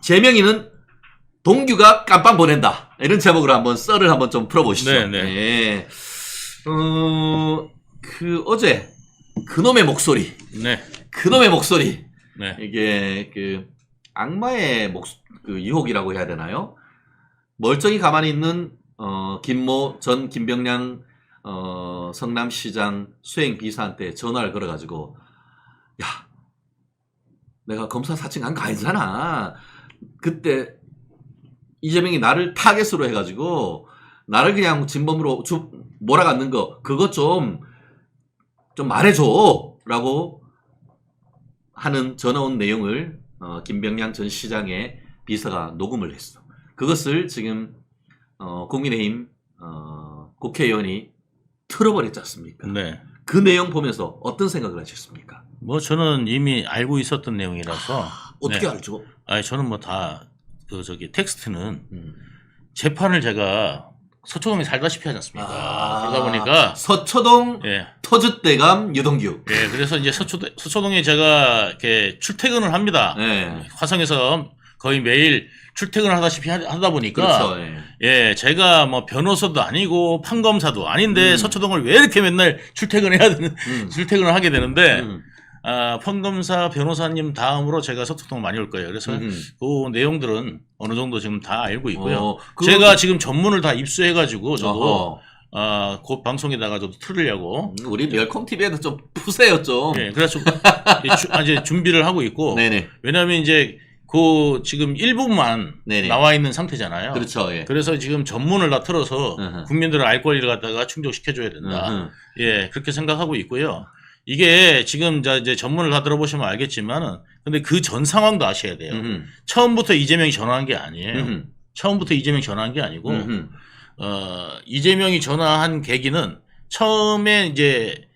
재명이는 동규가 깜빵 보낸다. 이런 제목으로 한번 썰을 한번 좀 풀어보시죠. 네네. 네. 어제 그놈의 목소리. 네. 그놈의 목소리. 네. 이게 그 악마의 그 유혹이라고 해야 되나요? 멀쩡히 가만히 있는 김모 전 김병량 성남시장 수행비서한테 전화를 걸어가지고, 야, 내가 검사 사칭한 거 아니잖아. 그때 이재명이 나를 타겟으로 해가지고 나를 그냥 진범으로 몰아갔는 거, 그거 좀 말해줘 라고 하는 전화 온 내용을 김병량 전 시장의 비서가 녹음을 했어. 그것을 지금 국민의힘 국회의원이 틀어버렸지 않습니까? 네. 그 내용 보면서 어떤 생각을 하셨습니까? 뭐 저는 이미 알고 있었던 내용이라서. 어떻게 네. 알죠? 아니 저는 뭐 다 텍스트는 재판을 제가 서초동에 살다시피 하지 않습니까? 그러다 보니까 서초동 예. 터줏대감 유동규. 예, 그래서 이제 서초동에 제가 이렇게 출퇴근을 합니다. 네. 화성에서 거의 매일 출퇴근을 하다시피 하다 보니까 그렇죠. 예. 예, 제가 뭐 변호사도 아니고 판검사도 아닌데 서초동을 왜 이렇게 맨날 출퇴근을 출퇴근을 하게 되는데 판검사 변호사님 다음으로 제가 서초동 많이 올 거예요. 그래서 그 내용들은 어느 정도 지금 다 알고 있고요. 제가 지금 전문을 다 입수해가지고 저도 곧 방송에다가 저도 틀으려고. 우리 멸콩 TV에도 좀 푸세요 좀. 예, 그래서 이제 준비를 하고 있고. 네네. 왜냐하면 이제 그 지금 일부만 네네. 나와 있는 상태잖아요. 그렇죠. 예. 그래서 지금 전문을 다 틀어서 국민들의 알 권리를 갖다가 충족시켜줘야 된다. 예, 그렇게 생각하고 있고요. 이게 지금 이제 전문을 다 들어보시면 알겠지만은, 근데 그 전 상황도 아셔야 돼요. 처음부터 이재명이 전화한 게 아니에요. 처음부터 이재명이 전화한 게 아니고, 이재명이 전화한 계기는 처음에 이제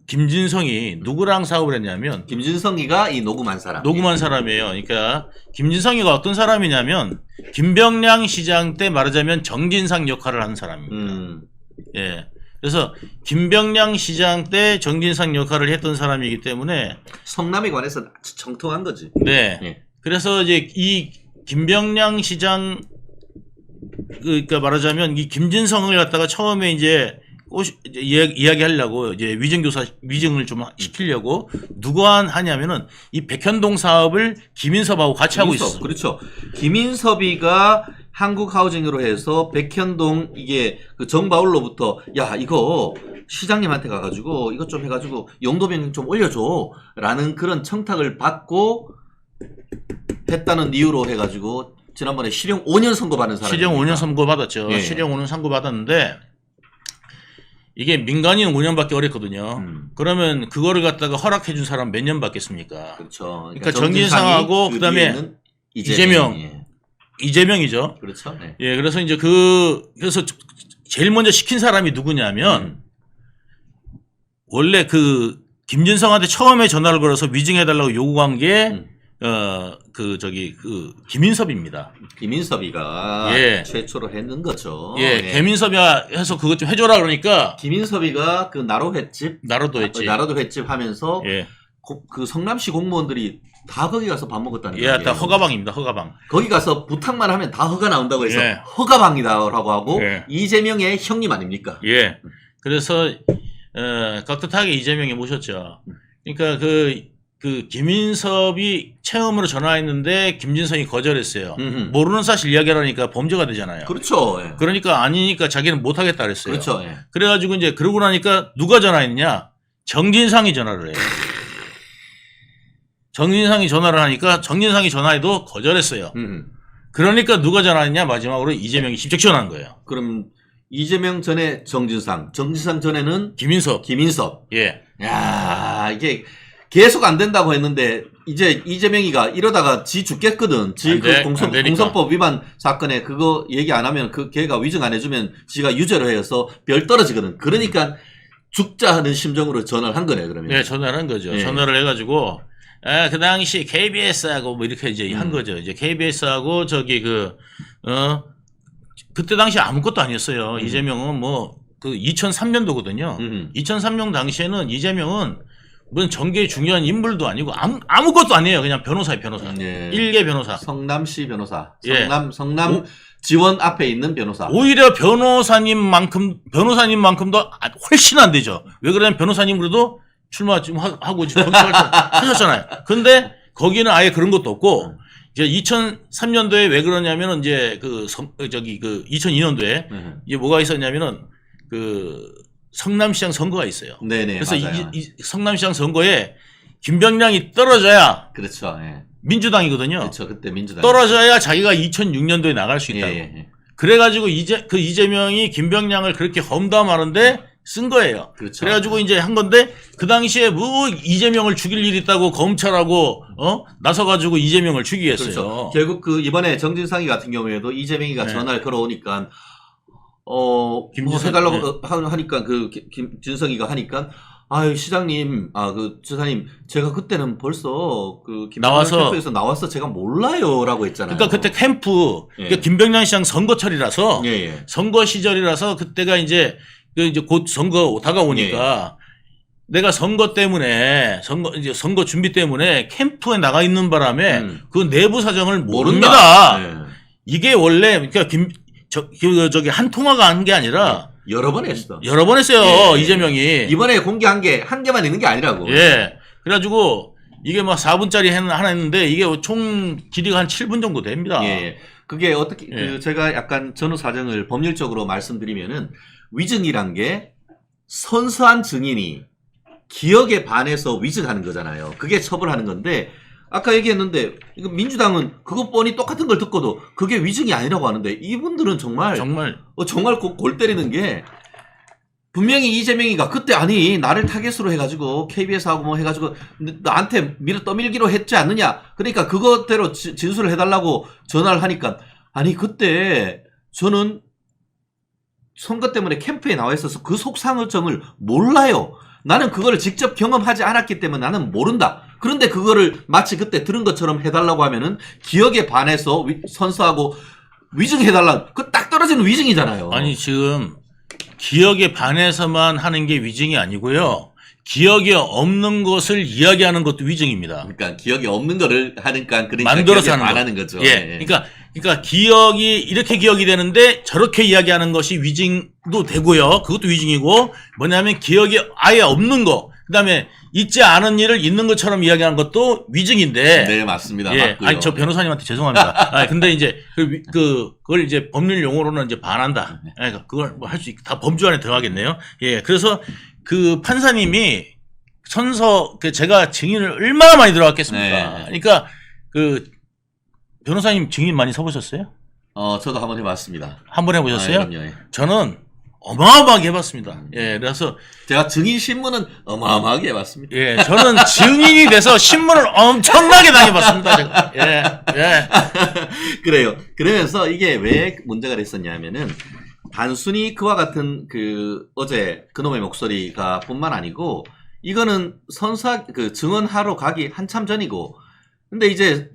김진성이 누구랑 사업을 했냐면, 김진성이가 이 녹음한 사람. 녹음한 사람이에요. 그러니까 김진성이가 어떤 사람이냐면 김병량 시장 때 말하자면 정진상 역할을 한 사람입니다. 예. 그래서 김병량 시장 때 정진상 역할을 했던 사람이기 때문에 성남에 관해서 아주 정통한 거지. 네. 예. 그래서 이제 이 김병량 시장 그러니까 말하자면 이 김진성을 갖다가 처음에 이제 이야기하려고 이제 위증을 좀 시키려고 누가 하냐면은 이 백현동 사업을 김인섭하고 같이 하고 있었어요. 그렇죠. 김인섭이가 한국하우징으로 해서 백현동 이게 그 정바울로부터 야 이거 시장님한테 가가지고 이것 좀 해가지고 용도변경 좀 올려줘라는 그런 청탁을 받고 했다는 이유로 해가지고 지난번에 실형 5년 선고받은 사람. 실형 5년 선고받았죠. 예. 실형 5년 선고받았는데 이게 민간인 5년밖에 어렸거든요. 그러면 그거를 갖다가 허락해 준 사람 몇 년 받겠습니까? 그렇죠. 그러니까 정진상하고 그다음에 이재명이죠. 그렇죠. 네. 예, 그래서 이제 그래서 제일 먼저 시킨 사람이 누구냐면 원래 그 김진성한테 처음에 전화를 걸어서 위증해 달라고 요구한 게 김인섭입니다. 김인섭이가 예. 최초로 했는 거죠. 예, 예. 김인섭이 해서 그것 좀 해줘라 그러니까 김인섭이가 그 나로 횟집 나로도 횟집 하면서 예. 그 성남시 공무원들이 다 거기 가서 밥 먹었다는 거예요. 예, 다 허가방입니다. 허가방. 거기 가서 부탁만 하면 다 허가 나온다고 해서 예. 허가방이다라고 하고 예. 이재명의 형님 아닙니까? 예. 그래서 깍듯하게 이재명이 모셨죠. 그러니까 그 김인섭이 체험으로 전화했는데 김진성이 거절했어요. 모르는 사실 이야기하라니까 범죄가 되잖아요. 그렇죠. 예. 그러니까 아니니까 자기는 못 하겠다 그랬어요. 그렇죠. 예. 그래가지고 이제 그러고 나니까 누가 전화했냐? 정진상이 전화를 해요. 정진상이 전화를 하니까 정진상이 전화해도 거절했어요. 그러니까 누가 전화했냐? 마지막으로 이재명이 직접 전화한 거예요. 그럼 이재명 전에 정진상 전에는 김인섭. 예. 야, 이게 계속 안 된다고 했는데 이제 이재명이가 이러다가 지 죽겠거든. 공선법 위반 사건에 그거 얘기 안 하면 그 걔가 위증 안 해주면 지가 유죄로 해서 별 떨어지거든. 그러니까 죽자 하는 심정으로 전화를 한 거네 그러면. 네, 전화를 한 거죠. 네. 전화를 해가지고 그 당시 KBS하고 뭐 이렇게 이제 한 거죠. 이제 KBS하고 그때 당시 아무것도 아니었어요. 이재명은 뭐 그 2003년도거든요. 2003년 당시에는 이재명은 무슨 정계의 중요한 인물도 아니고 아무것도 아니에요. 그냥 변호사예요, 변호사. 예. 일개 변호사. 성남시 변호사. 예. 성남 지원 앞에 있는 변호사. 오히려 변호사님만큼도 훨씬 안 되죠. 왜 그러냐면 변호사님 그래도 출마 좀 하고 지금 하셨잖아요. 근데 거기는 아예 그런 것도 없고 이제 2003년도에 왜 그러냐면은 이제 2002년도에 이게 뭐가 있었냐면은 성남시장 선거가 있어요. 네네. 그래서 맞아요. 이 성남시장 선거에 김병량이 떨어져야 그렇죠. 예. 민주당이거든요. 그렇죠. 그때 민주당 떨어져야 자기가 2006년도에 나갈 수 있다고. 예. 그래가지고 이재명이 김병량을 그렇게 험담하는데 쓴 거예요. 그렇죠. 그래가지고 이제 한 건데 그 당시에 뭐 이재명을 죽일 일 있다고 검찰하고 나서가지고 이재명을 죽이게 했어요. 그렇죠. 결국 이번에 정진상이 같은 경우에도 이재명이가 네. 전화를 걸어오니까 김진성, 해달라고 하니까 김진성이가 하니까 아유 시장님 지사님 제가 그때는 벌써 김병량 캠프에서 나와서 제가 몰라요라고 했잖아요. 그러니까 그때 캠프 그러니까 김병량 시장 선거철이라서 선거 시절이라서 그때가 이제 곧 선거 다가오니까 내가 선거 때문에 선거 준비 때문에 캠프에 나가 있는 바람에 그 내부 사정을 모릅니다. 이게 원래 그러니까 저기 한 통화가 한 게 아니라 여러 번 했어. 여러 번 했어요. 이재명이. 이번에 공개한 게 한 개만 있는 게 아니라고. 예. 그래가지고 이게 막 4분짜리 하나 했는데 이게 총 길이가 한 7분 정도 됩니다. 예. 그게 어떻게 제가 약간 전후 사정을 법률적으로 말씀드리면은 위증이란 게 선서한 증인이 기억에 반해서 위증하는 거잖아요. 그게 처벌하는 건데 아까 얘기했는데 이거 민주당은 그거 뻔히 똑같은 걸 듣고도 그게 위증이 아니라고 하는데 이분들은 정말 골 때리는 게 분명히 이재명이가 그때 아니 나를 타겟으로 해가지고 KBS하고 뭐 해가지고 나한테 떠밀기로 했지 않느냐. 그러니까 그것대로 진술을 해달라고 전화를 하니까 아니 그때 저는 선거 때문에 캠프에 나와 있어서 그 속상정을 몰라요. 나는 그거를 직접 경험하지 않았기 때문에 나는 모른다. 그런데 그거를 마치 그때 들은 것처럼 해달라고 하면은 기억에 반해서 선서하고 위증해달라. 그 딱 떨어지는 위증이잖아요. 아니 지금 기억에 반해서만 하는 게 위증이 아니고요. 기억에 없는 것을 이야기하는 것도 위증입니다. 그러니까 기억이 없는 거를 하니까 만들어서 하는 거죠. 예. 그러니까 기억이 이렇게 기억이 되는데 저렇게 이야기하는 것이 위증도 되고요. 그것도 위증이고 뭐냐면 기억이 아예 없는 거. 그다음에 있지 않은 일을 있는 것처럼 이야기하는 것도 위증인데. 네, 맞습니다. 예. 맞고요. 아니 저 변호사님한테 죄송합니다. 근데 이제 그걸 이제 법률 용어로는 이제 반한다. 그걸 뭐 할 수 다 범주 안에 들어가겠네요. 예. 그래서 그 판사님이 제가 증인을 얼마나 많이 들어갔겠습니까? 네. 그러니까 변호사님 증인 많이 서보셨어요? 저도 한번 해봤습니다. 한번 해보셨어요? 예. 저는 어마어마하게 해봤습니다. 예, 그래서 제가 증인 신문은 어마어마하게 해봤습니다. 예, 저는 증인이 돼서 신문을 엄청나게 당해봤습니다. 제가. 예. 그래요. 그러면서 이게 왜 문제가 됐었냐면은 단순히 그와 같은 어제 그놈의 목소리가 뿐만 아니고 이거는 증언하러 가기 한참 전이고 근데 이제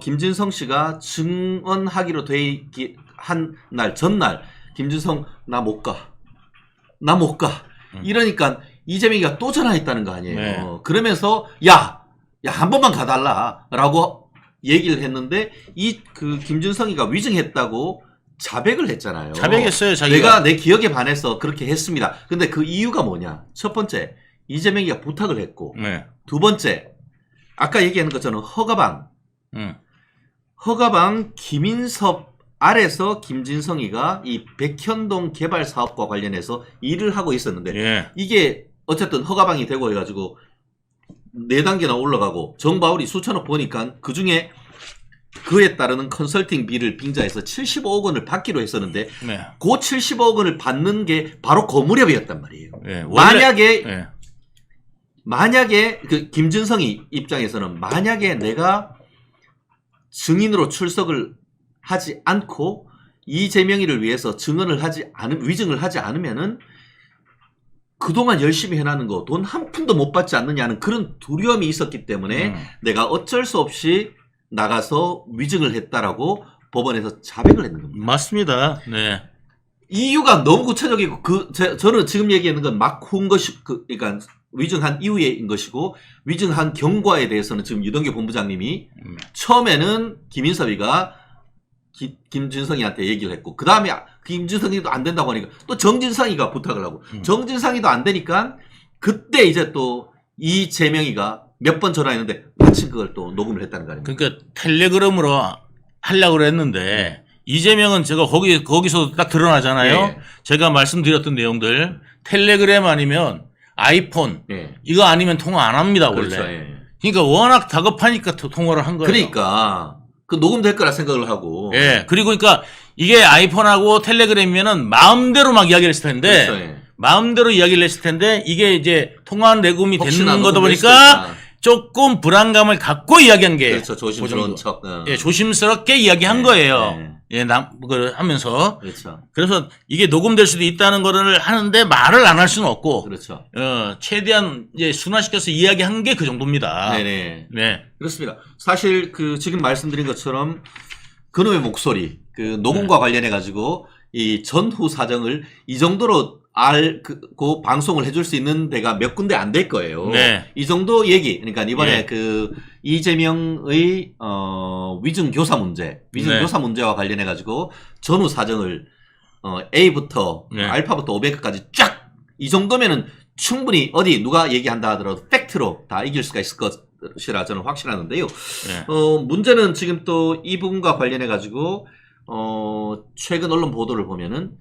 김진성 씨가 증언하기로 한 날 전날 김진성 나 못 가. 이러니까 이재명이가 또 전화했다는 거 아니에요. 네. 그러면서 야 한 번만 가달라라고 얘기를 했는데 김진성이가 위증했다고 자백을 했잖아요. 자백했어요, 자기가. 내가 내 기억에 반해서 그렇게 했습니다. 근데 그 이유가 뭐냐? 첫 번째, 이재명이가 부탁을 했고, 네. 두 번째, 아까 얘기하는 것처럼 허가방 김인섭 아래서 김진성이가 이 백현동 개발 사업과 관련해서 일을 하고 있었는데, 예. 이게 어쨌든 허가방이 되고 해가지고 4단계나 올라가고 정바울이 수천억 버니까 그 중에 그에 따르는 컨설팅비를 빙자해서 75억 원을 받기로 했었는데 네. 그 75억 원을 받는 게 바로 그 무렵이었단 말이에요. 네. 만약에 김진성이 입장에서는 만약에 내가 증인으로 출석을 하지 않고 이재명이를 위해서 위증을 하지 않으면은 그동안 열심히 해나는 거 돈 한 푼도 못 받지 않느냐는 그런 두려움이 있었기 때문에 내가 어쩔 수 없이 나가서 위증을 했다라고 법원에서 자백을 했는 겁니다. 맞습니다. 네. 이유가 너무 구체적이고 저는 지금 얘기하는 건 막 혼 것이 그러니까 위증한 이후에인 것이고 위증한 경과에 대해서는 지금 유동규 본부장님이 처음에는 김인섭이가 김진성이한테 얘기를 했고 그 다음에 김진성이도 안 된다고 하니까 또 정진상이가 부탁을 하고 정진상이도 안 되니까 그때 이제 또 이재명이가 몇 번 전화했는데 마침 그걸 또 녹음을 했다는 거 아닙니까? 그러니까 텔레그램으로 하려고 했는데 이재명은 제가 거기서 딱 드러나잖아요. 예. 제가 말씀드렸던 내용들 텔레그램 아니면 아이폰 예. 이거 아니면 통화 안 합니다 원래. 그렇죠. 예. 그러니까 워낙 다급하니까 통화를 한 거예요. 그러니까 그 녹음될 거라 생각을 하고. 예. 그리고 그러니까 이게 아이폰하고 텔레그램이면은 마음대로 막 이야기를 했을 텐데 그렇죠. 예. 마음대로 이야기를 했을 텐데 이게 이제 통화 녹음이 혹시나 되는 거다 녹음될 수도 보니까 있다. 조금 불안감을 갖고 이야기한 게 그렇죠. 조심스러운 그 정도. 척. 예, 조심스럽게 이야기한 네, 거예요. 네. 예, 그걸 하면서. 그렇죠. 그래서 이게 녹음될 수도 있다는 거를 하는데 말을 안 할 수는 없고, 그렇죠. 최대한 이제 순화시켜서 이야기한 게 그 정도입니다. 네네. 네. 그렇습니다. 사실 그 지금 말씀드린 것처럼 그놈의 목소리, 그 녹음과 관련해 가지고 이 전후 사정을 이 정도로 그 방송을 해줄 수 있는 데가 몇 군데 안 될 거예요. 네. 이 정도 얘기, 그러니까 이번에 네. 그 이재명의 위증 교사 문제와 관련해 가지고 전후 사정을 A부터 네. 알파부터 오메가까지 쫙 이 정도면은 충분히 어디 누가 얘기한다 하더라도 팩트로 다 이길 수가 있을 것이라 저는 확신하는데요. 네. 문제는 지금 또 이 부분과 관련해 가지고 최근 언론 보도를 보면은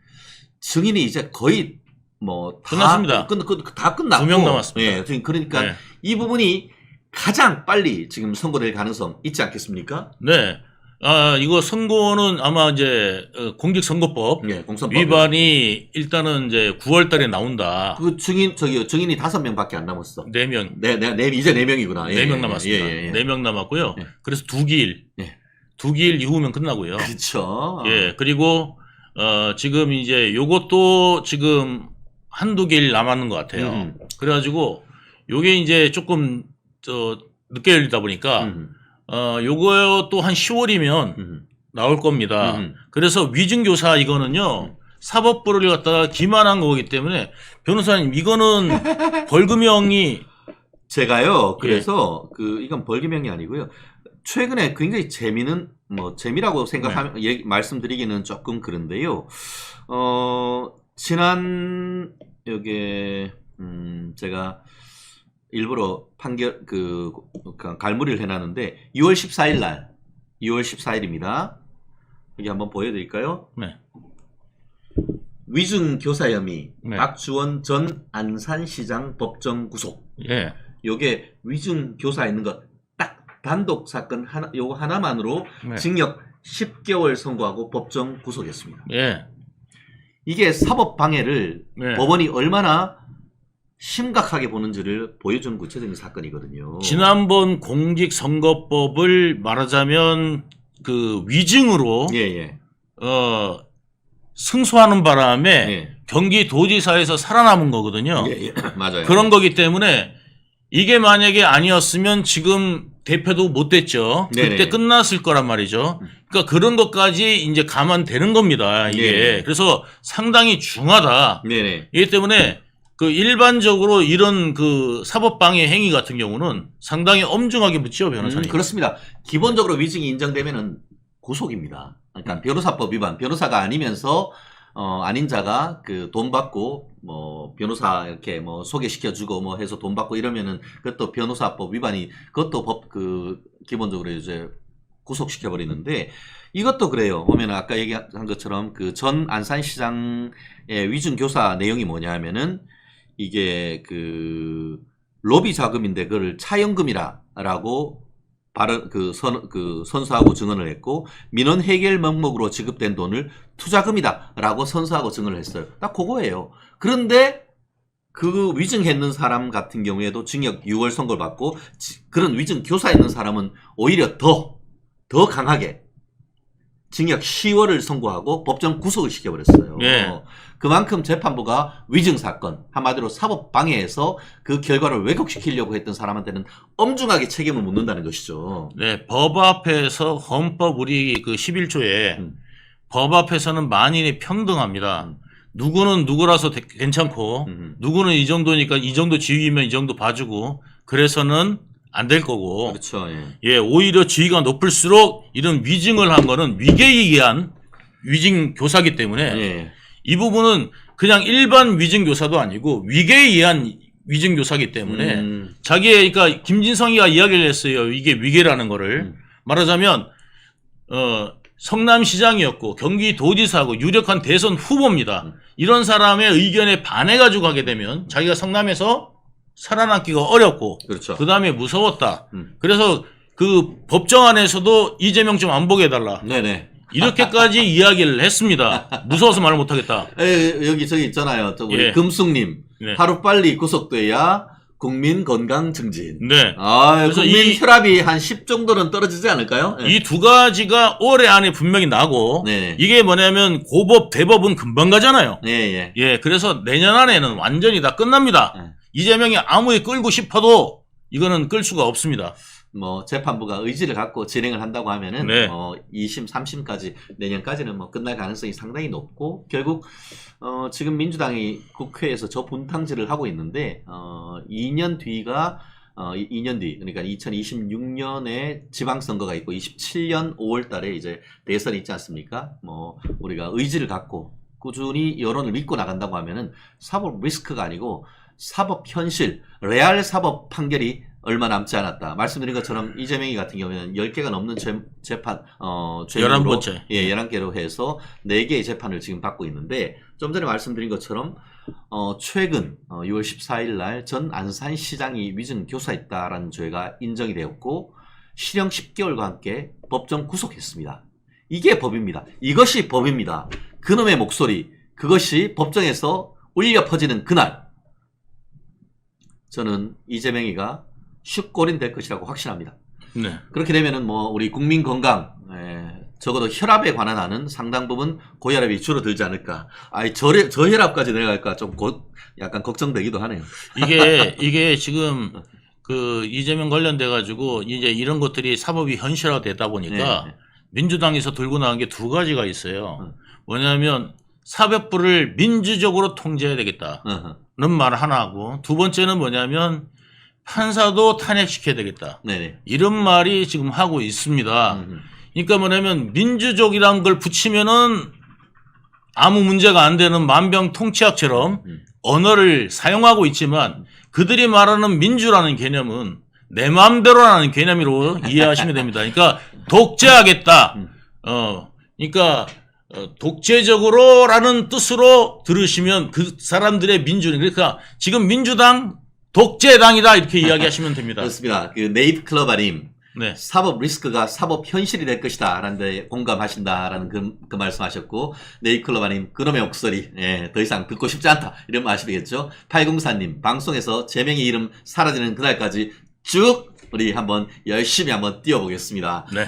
증인이 이제 거의 뭐 끝났습니다. 다 끝났고 2명 남았습니다. 예, 그러니까 네. 이 부분이 가장 빨리 지금 선고될 가능성 있지 않겠습니까? 네. 이거 선고는 아마 이제 공직선거법 예, 공선법 위반이 일단은 이제 9월 달에 나온다. 그 증인이 5명밖에 안 남았어. 4명. 이제 4명이구나. 4명 남았습니다. 예, 예. 4명 남았고요. 예. 그래서 2기일. 예. 2기일 이후면 끝나고요. 그렇죠. 예. 그리고 지금 이제 요것도 지금 한두 길 남았는 것 같아요. 그래가지고 요게 이제 조금 늦게 열리다 보니까 요거 또 한 10월이면 나올 겁니다. 그래서 위증교사 이거는요 사법부를 갖다가 기만한 거기 때문에 변호사님 이거는 벌금형이 제가요. 그래서 이건 벌금형이 아니고요. 최근에 굉장히 재미라고 생각하면 말씀드리기는 조금 그런데요. 지난 여기에 제가 일부러 갈무리를 해놨는데 6월 14일입니다. 여기 한번 보여드릴까요? 네. 위증 교사 혐의 네. 박주원 전 안산시장 법정 구속. 예. 요게 위증 교사 있는 것 딱 단독 사건 요거 하나만으로 네. 징역 10개월 선고하고 법정 구속했습니다. 예. 이게 사법 방해를 네. 법원이 얼마나 심각하게 보는지를 보여주는 구체적인 사건이거든요. 지난번 공직선거법을 말하자면 그 위증으로 예. 승소하는 바람에 예. 경기도지사에서 살아남은 거거든요. 예. 맞아요. 그런 거기 때문에 이게 만약에 아니었으면 지금 대표도 못 됐죠. 네네. 그때 끝났을 거란 말이죠. 그러니까 그런 것까지 이제 감안되는 겁니다. 이게. 네네. 그래서 상당히 중하다. 네네. 이기 때문에 그 일반적으로 이런 그 사법방해 행위 같은 경우는 상당히 엄중하게 묻죠, 변호사님. 그렇습니다. 기본적으로 위증이 인정되면은 구속입니다. 그러니까 변호사법 위반, 변호사가 아니면서 아닌 자가 그 돈 받고 뭐 변호사 이렇게 뭐 소개시켜주고 뭐 해서 돈 받고 이러면은 그것도 변호사법 위반이 그것도 기본적으로 이제 구속시켜 버리는데 이것도 그래요. 보면 아까 얘기한 것처럼 그 전 안산시장의 위증 교사 내용이 뭐냐 하면은 이게 그 로비 자금인데 그걸 차연금이라고 선서하고 증언을 했고 민원 해결 명목으로 지급된 돈을 투자금이다라고 선서하고 증언을 했어요. 딱 그거예요. 그런데 그 위증했는 사람 같은 경우에도 징역 6월 선고를 받고 그런 위증 교사 있는 사람은 오히려 더 강하게 징역 10월을 선고하고 법정 구속을 시켜버렸어요. 네. 그만큼 재판부가 위증 사건, 한마디로 사법 방해에서 그 결과를 왜곡시키려고 했던 사람한테는 엄중하게 책임을 묻는다는 것이죠. 네, 법 앞에서 헌법 우리 그 11조에 법 앞에서는 만인이 평등합니다. 누구는 누구라서 괜찮고 음. 누구는 이 정도니까 이 정도 지위면 이 정도 봐주고 그래서는 안 될 거고 그렇죠. 예. 예, 오히려 지위가 높을수록 이런 위증을 한 거는 위계에 의한 위증 교사기 때문에 예. 이 부분은 그냥 일반 위증 교사도 아니고 위계에 의한 위증 교사기 때문에 자기의 그러니까 김진성이가 이야기를 했어요. 이게 위계라는 거를 말하자면 성남시장이었고 경기도지사고 유력한 대선 후보입니다. 이런 사람의 의견에 반해가지고 하게 되면 자기가 성남에서 살아남기가 어렵고 그렇죠. 그 다음에 무서웠다. 그래서 그 법정 안에서도 이재명 좀 안 보게 해달라. 네네. 이렇게까지 이야기를 했습니다. 무서워서 말을 못하겠다. 여기 저기 있잖아요. 또 우리 예. 금숙님 네. 하루빨리 구속돼야 국민 건강 증진. 네. 아, 그래서 국민 혈압이 한 10 정도는 떨어지지 않을까요? 예. 이 두 가지가 올해 안에 분명히 나고 네. 이게 뭐냐면 고법 대법은 금방 가잖아요. 예, 예. 예, 그래서 내년 안에는 완전히 다 끝납니다. 네. 이재명이 아무리 끌고 싶어도 이거는 끌 수가 없습니다. 뭐 재판부가 의지를 갖고 진행을 한다고 하면은 네. 2심, 3심까지 내년까지는 뭐 끝날 가능성이 상당히 높고 결국 지금 민주당이 국회에서 저 분탕질을 하고 있는데 2년 뒤가 2년 뒤 그러니까 2026년에 지방선거가 있고 27년 5월달에 이제 대선이 있지 않습니까? 뭐 우리가 의지를 갖고 꾸준히 여론을 믿고 나간다고 하면은 사법 리스크가 아니고 사법 현실, 레알 사법 판결이 얼마 남지 않았다. 말씀드린 것처럼 이재명이 같은 경우에는 10개가 넘는 재판, 죄명으로 11번째. 예, 11개로 해서 4개의 재판을 지금 받고 있는데, 좀 전에 말씀드린 것처럼, 최근, 6월 14일 날 전 안산시장이 위증 교사했다라는 죄가 인정이 되었고, 실형 10개월과 함께 법정 구속했습니다. 이게 법입니다. 이것이 법입니다. 그놈의 목소리, 그것이 법정에서 울려 퍼지는 그날, 저는 이재명이가 슛골인 될 것이라고 확신합니다. 네. 그렇게 되면은 뭐 우리 국민 건강, 적어도 혈압에 관한 한은 상당 부분 고혈압이 줄어들지 않을까. 저 혈압까지 내려갈까 좀 약간 걱정되기도 하네요. 이게 지금 그 이재명 관련돼 가지고 이제 이런 것들이 사법이 현실화되다 보니까 네. 민주당에서 들고 나온 게 두 가지가 있어요. 뭐냐면 사법부를 민주적으로 통제해야 되겠다는 말 하나 하고 두 번째는 뭐냐면 판사도 탄핵시켜야 되겠다. 네네. 이런 말이 지금 하고 있습니다. 그러니까 뭐냐면 민주적이라는 걸 붙이면은 아무 문제가 안 되는 만병통치약처럼 언어를 사용하고 있지만 그들이 말하는 민주라는 개념은 내 마음대로라는 개념으로 이해하시면 됩니다. 그러니까 독재하겠다. 그러니까 독재적으로라는 뜻으로 들으시면 그 사람들의 민주는 그러니까 지금 민주당 독재당이다 이렇게 이야기하시면 됩니다. 그렇습니다. 그 네이트 클러바님 네. 사법 리스크가 사법 현실이 될 것이다 라는 데 공감하신다라는 그 말씀하셨고 네이트 클러바님 그놈의 목소리 더 이상 듣고 싶지 않다 이런 말 아시겠죠. 804님 방송에서 제명의 이름 사라지는 그날까지 쭉 우리 한번 열심히 한번 뛰어보겠습니다. 네.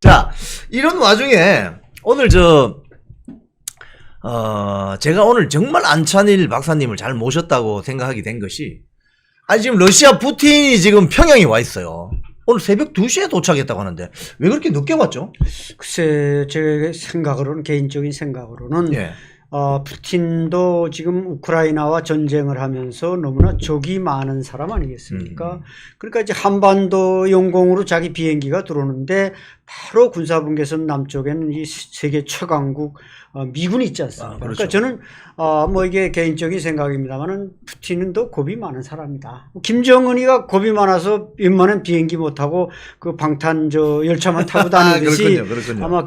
자, 이런 와중에 오늘 제가 오늘 정말 안찬일 박사님을 잘 모셨다고 생각하게 된 것이, 지금 러시아 푸틴이 지금 평양에 와 있어요. 오늘 새벽 2시에 도착했다고 하는데, 왜 그렇게 늦게 왔죠? 글쎄, 제 생각으로는, 개인적인 생각으로는, 예. 푸틴도 지금 우크라이나와 전쟁을 하면서 너무나 적이 많은 사람 아니겠습니까? 그러니까 이제 한반도 영공으로 자기 비행기가 들어오는데 바로 군사분계선 남쪽에는 이 세계 최강국 미군이 있지 않습니까? 그렇죠. 그러니까 저는 뭐 이게 개인적인 생각입니다만은 푸틴은 더 겁이 많은 사람이다. 김정은이가 겁이 많아서 웬만한 비행기 못 타고 그 방탄 열차만 타고 다니듯이 그렇군요. 아마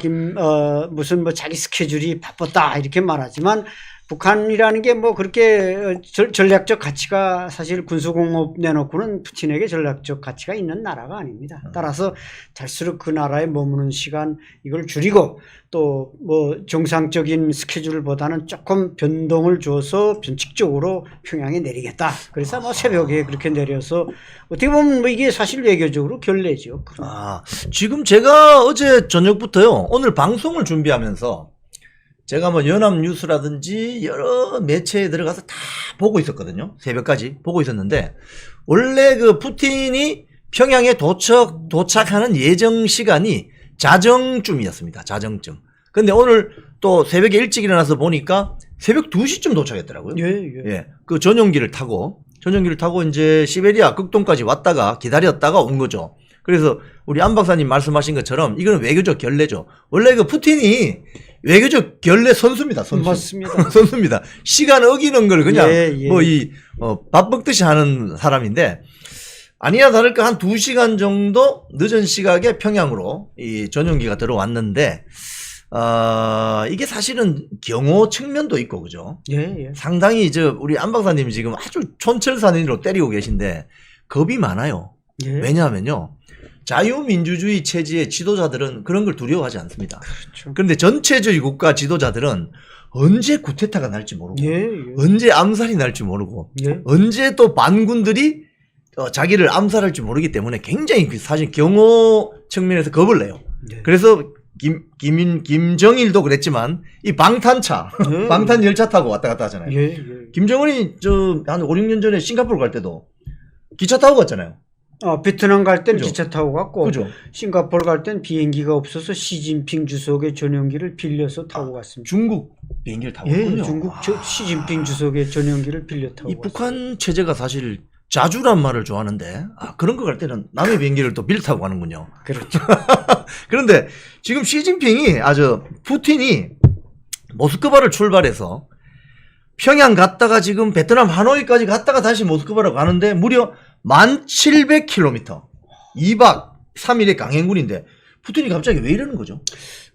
무슨 뭐 자기 스케줄이 바빴다 이렇게 말하지만 북한이라는 게 뭐 그렇게 전략적 가치가 사실 군수공업 내놓고는 푸틴에게 전략적 가치가 있는 나라가 아닙니다. 따라서 갈수록 그 나라에 머무는 시간 이걸 줄이고 또 뭐 정상적인 스케줄보다는 조금 변동을 줘서 변칙적으로 평양에 내리겠다. 그래서 뭐 새벽에 그렇게 내려서 어떻게 보면 뭐 이게 사실 외교적으로 결례죠. 지금 제가 어제 저녁부터요, 오늘 방송을 준비하면서 제가 뭐 연합뉴스라든지 여러 매체에 들어가서 다 보고 있었거든요. 새벽까지 보고 있었는데, 원래 그 푸틴이 평양에 도착하는 예정 시간이 자정쯤이었습니다. 자정쯤. 근데 오늘 또 새벽에 일찍 일어나서 보니까 새벽 2시쯤 도착했더라고요. 예, 예. 예. 그 전용기를 타고 이제 시베리아 극동까지 왔다가 기다렸다가 온 거죠. 그래서 우리 안 박사님 말씀하신 것처럼 이거는 외교적 결례죠. 원래 그 푸틴이 외교적 결례 선수입니다. 선수. 맞습니다. 선수입니다. 시간 어기는 걸 그냥 예, 예. 뭐 밥 먹듯이 하는 사람인데 아니나 다를까 한 2시간 정도 늦은 시각에 평양으로 이 전용기가 들어왔는데 이게 사실은 경호 측면도 있고 그죠? 예, 예. 상당히 우리 안 박사님이 지금 아주 촌철살인으로 때리고 계신데 겁이 많아요. 예. 왜냐하면요. 자유민주주의 체제의 지도자들은 그런 걸 두려워하지 않습니다. 그렇죠. 그런데 전체주의 국가 지도자들은 언제 쿠데타가 날지 모르고 예, 예. 언제 암살이 날지 모르고 예. 언제 또 반군들이 자기를 암살할지 모르기 때문에 굉장히 사실 경호 측면에서 겁을 내요. 예. 그래서 김정일도 그랬지만 이 방탄차 예. 방탄 열차 타고 왔다 갔다 하잖아요. 예, 예. 김정은이 한 5, 6년 전에 싱가포르 갈 때도 기차 타고 갔잖아요. 베트남 갈 땐 그죠? 기차 타고 갔고 그죠? 싱가포르 갈 땐 비행기가 없어서 시진핑 주석의 전용기를 빌려서 타고 갔습니다. 중국 비행기를 타고 예, 갔군요. 중국 시진핑 주석의 전용기를 빌려 타고 이 갔습니다. 북한 체제가 사실 자주란 말을 좋아하는데 그런 거 갈 때는 남의 비행기를 또 빌려 타고 가는군요. 그렇죠. 그런데 지금 시진핑이 푸틴이 모스크바를 출발해서 평양 갔다가 지금 베트남 하노이까지 갔다가 다시 모스크바로 가는데 무려 1700km 2박 3일의 강행군인데 푸틴이 갑자기 왜 이러는 거죠?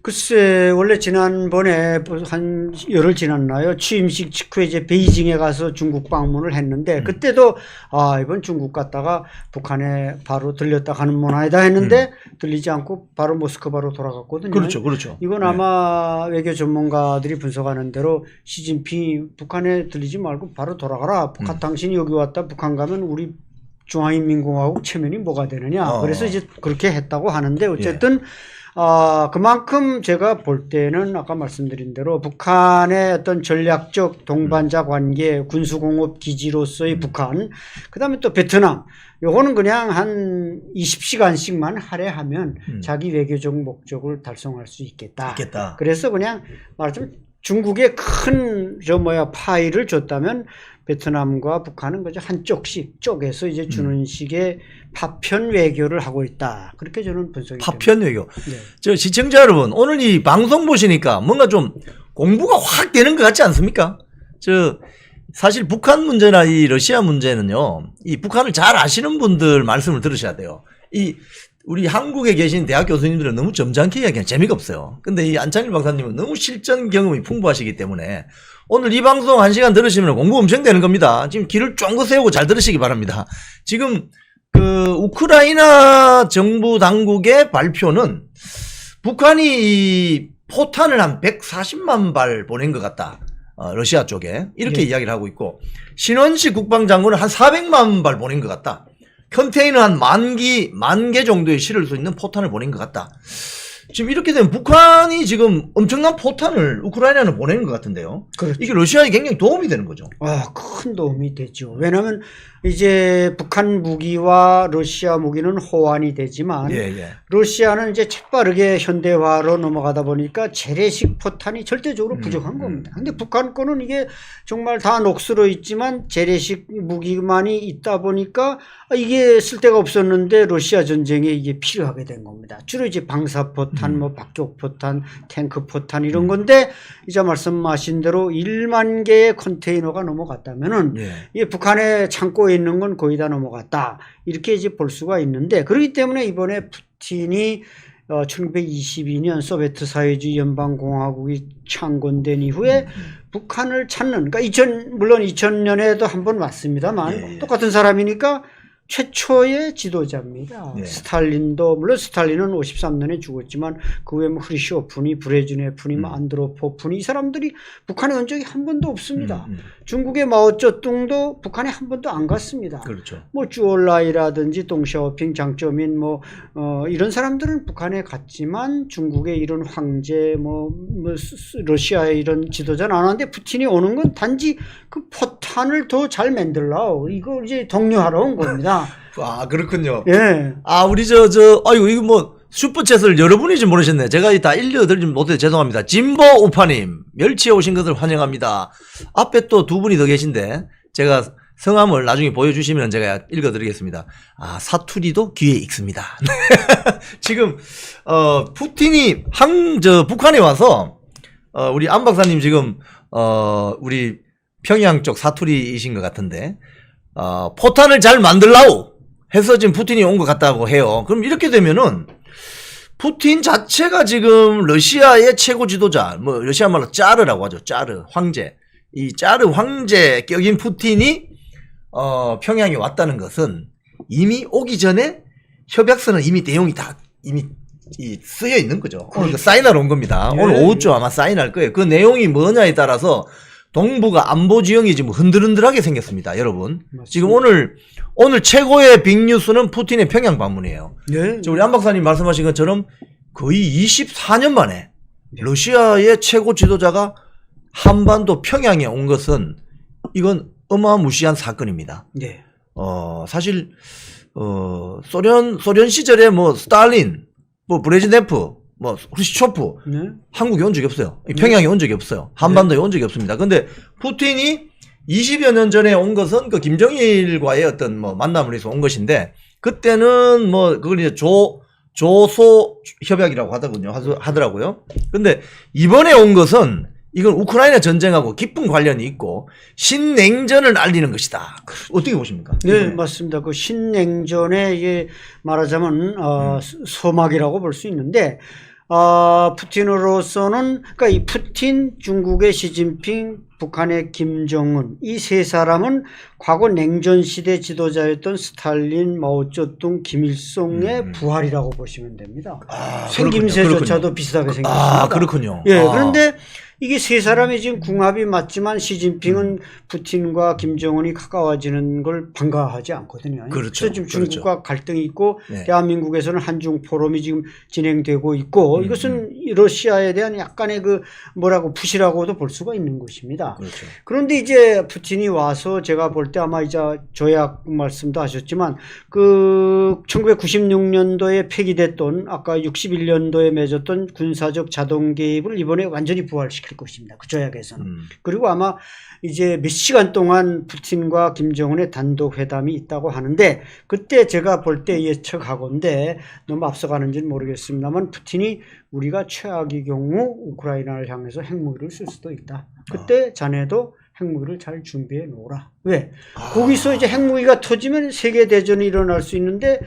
글쎄 원래 지난번에 한 열흘 지났나요? 취임식 직후에 이제 베이징에 가서 중국 방문을 했는데 그때도 이번 중국 갔다가 북한에 바로 들렸다 가는 문화이다 했는데 들리지 않고 바로 모스크바로 돌아갔거든요. 그렇죠, 그렇죠. 이건 아마 외교 전문가들이 분석하는 대로 시진핑이 북한에 들리지 말고 바로 돌아가라. 북한 당신이 여기 왔다 북한 가면 우리 중화인민공화국 체면이 뭐가 되느냐. 그래서 이제 그렇게 했다고 하는데 어쨌든 그만큼 제가 볼 때는 아까 말씀드린 대로 북한의 어떤 전략적 동반자 관계, 군수공업 기지로서의 북한, 그 다음에 또 베트남, 요거는 그냥 한 20시간씩만 할애하면 자기 외교적 목적을 달성할 수 있겠다. 그래서 그냥 말하자면 중국에 큰 파이를 줬다면 베트남과 북한은 그저 한쪽씩 쪼개서 이제 주는 식의 파편 외교를 하고 있다. 그렇게 저는 분석이 파편 외교. 네. 시청자 여러분, 오늘 이 방송 보시니까 뭔가 좀 공부가 확 되는 것 같지 않습니까? 사실 북한 문제나 이 러시아 문제는요, 이 북한을 잘 아시는 분들 말씀을 들으셔야 돼요. 우리 한국에 계신 대학 교수님들은 너무 점잖게 이야기하면 재미가 없어요. 근데 이 안창일 박사님은 너무 실전 경험이 풍부하시기 때문에 오늘 이 방송 1시간 들으시면 공부 엄청 되는 겁니다. 지금 귀를 쫑긋 세우고 잘 들으시기 바랍니다. 지금 우크라이나 정부 당국의 발표는 북한이 이 포탄을 한 140만 발 보낸 것 같다. 러시아 쪽에 이렇게 이야기를 하고 있고 신원식 국방장관은 한 400만 발 보낸 것 같다. 컨테이너 한 10,000개 정도에 실을 수 있는 포탄을 보낸 것 같다. 지금 이렇게 되면 북한이 지금 엄청난 포탄을 우크라이나는 보내는 것 같은데요. 그렇죠. 이게 러시아에 굉장히 도움이 되는 거죠. 큰 도움이 되죠. 왜냐하면 이제 북한 무기와 러시아 무기는 호환이 되지만 러시아는 이제 재빠르게 현대화로 넘어가다 보니까 재래식 포탄이 절대적으로 부족한 겁니다. 근데 북한 거는 이게 정말 다 녹슬어 있지만 재래식 무기만이 있다 보니까 이게 쓸데가 없었는데 러시아 전쟁에 이게 필요하게 된 겁니다. 주로 이제 방사포탄, 박격포탄, 탱크포탄 이런 건데 이제 말씀하신 대로 1만 개의 컨테이너가 넘어갔다면은 이게 북한의 창고에 있는 건 거의 다 넘어갔다. 이렇게 이제 볼 수가 있는데 그렇기 때문에 이번에 푸틴이 1922년 소비에트 사회주의 연방공화국이 창건된 이후에 북한을 찾는, 그러니까 물론 2000년에도 한번 왔습니다만 똑같은 사람이니까 최초의 지도자입니다. 스탈린도, 물론 스탈린은 53년에 죽었지만 그 외에 흐르시오프니, 브레즈네프니, 안드로포프니 이 사람들이 북한에 온 적이 한 번도 없습니다. 중국의 마오쩌둥도 북한에 한 번도 안 갔습니다. 그렇죠. 뭐 주얼라이라든지 동샤오핑, 장쩌민 이런 사람들은 북한에 갔지만 중국의 이런 황제 러시아의 이런 지도자는 안 왔는데 푸틴이 오는 건 단지 그 포탄을 더 잘 만들라고 이거 이제 독려하러 온 겁니다. 그렇군요. 예. 우리 아이고, 이거 슈퍼챗을 여러분이지 모르셨네. 제가 다 읽어드리지 못해 죄송합니다. 진보 우파님, 멸치에 오신 것을 환영합니다. 앞에 또 두 분이 더 계신데, 제가 성함을 나중에 보여주시면 제가 읽어드리겠습니다. 아, 사투리도 귀에 익습니다. 지금, 푸틴이 북한에 와서, 우리 안 박사님 지금, 우리 평양 쪽 사투리이신 것 같은데, 포탄을 잘 만들라고 해서 지금 푸틴이 온 것 같다고 해요. 그럼 이렇게 되면은, 푸틴 자체가 지금 러시아의 최고 지도자, 뭐 러시아 말로 짜르라고 하죠. 짜르 황제. 이 짜르 황제 격인 푸틴이 평양에 왔다는 것은 이미 오기 전에 협약서는 이미 내용이 다 이미 쓰여 있는 거죠. 오늘 사인하러 온 겁니다. 예. 오늘 오후쯤 아마 사인할 거예요. 그 내용이 뭐냐에 따라서 동북아 안보 지형이 지금 흔들흔들하게 생겼습니다, 여러분. 맞습니다. 지금 오늘 최고의 빅뉴스는 푸틴의 평양 방문이에요. 네. 우리 안 박사님 말씀하신 것처럼 거의 24년 만에 러시아의 최고 지도자가 한반도 평양에 온 것은 이건 어마무시한 사건입니다. 네. 사실 소련 시절에 뭐 스탈린, 뭐 브레즈네프, 뭐 후르시초프 네. 한국에 온 적이 없어요. 평양에 온 적이 없어요. 한반도에 온 적이 없습니다. 근데 푸틴이 20여 년 전에 온 것은 그 김정일과의 어떤 뭐 만남을 해서 온 것인데, 그때는 뭐 그걸 이제 조소 협약이라고 하더라고요. 근데 이번에 온 것은 이건 우크라이나 전쟁하고 깊은 관련이 있고 신냉전을 알리는 것이다. 어떻게 보십니까? 네, 맞습니다. 그 신냉전의 이게 말하자면 소막이라고 볼 수 있는데, 푸틴으로서는 그러니까 이 푸틴, 중국의 시진핑, 북한의 김정은, 이 세 사람은 과거 냉전 시대 지도자였던 스탈린, 마오쩌둥, 김일성의 부활이라고 보시면 됩니다. 생김새조차도 그렇군요. 비슷하게 생겼습니다. 그렇군요. 예, 그런데 이게 세 사람이 지금 궁합이 맞지만 시진핑은 푸틴과 김정은이 가까워지는 걸 반가워하지 않거든요. 그렇죠. 그래서 지금 중국과 갈등이 있고, 네. 대한민국에서는 한중 포럼이 지금 진행되고 있고, 이것은 러시아에 대한 약간의 그 뭐라고 푸시라고도 볼 수가 있는 것입니다. 그렇죠. 그런데 이제 푸틴이 와서 제가 볼 때 아마 이제 조약 말씀도 하셨지만 그 1996년도에 폐기됐던 아까 61년도에 맺었던 군사적 자동 개입을 이번에 완전히 부활시킬 것입니다. 그 조약에서는. 그리고 아마 이제 몇 시간 동안 푸틴과 김정은의 단독 회담이 있다고 하는데, 그때 제가 볼 때 예측하건데 너무 앞서가는지는 모르겠습니다만 푸틴이 우리가 최악의 경우 우크라이나를 향해서 핵무기를 쓸 수도 있다. 그때 자네도 핵무기를 잘 준비해 놓으라. 왜? 거기서 이제 핵무기가 터지면 세계대전이 일어날 수 있는데,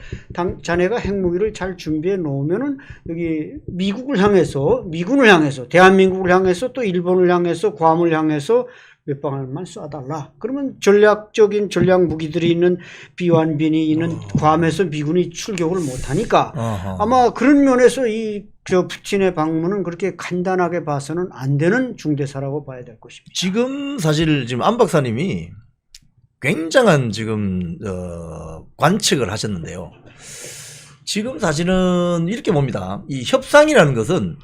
자네가 핵무기를 잘 준비해 놓으면은 여기 미국을 향해서, 미군을 향해서, 대한민국을 향해서, 또 일본을 향해서, 괌을 향해서 몇 방울만 쏴달라. 그러면 전략적인 전략 무기들이 있는 비완빈이 있는 괌에서 미군이 출격을 못하니까 아마 그런 면에서 저 푸틴의 방문은 그렇게 간단하게 봐서는 안 되는 중대사라고 봐야 될 것입니다. 지금 사실 지금 안 박사님이 굉장한 지금 관측을 하셨는데요. 지금 사실은 이렇게 봅니다. 이 협상이라는 것은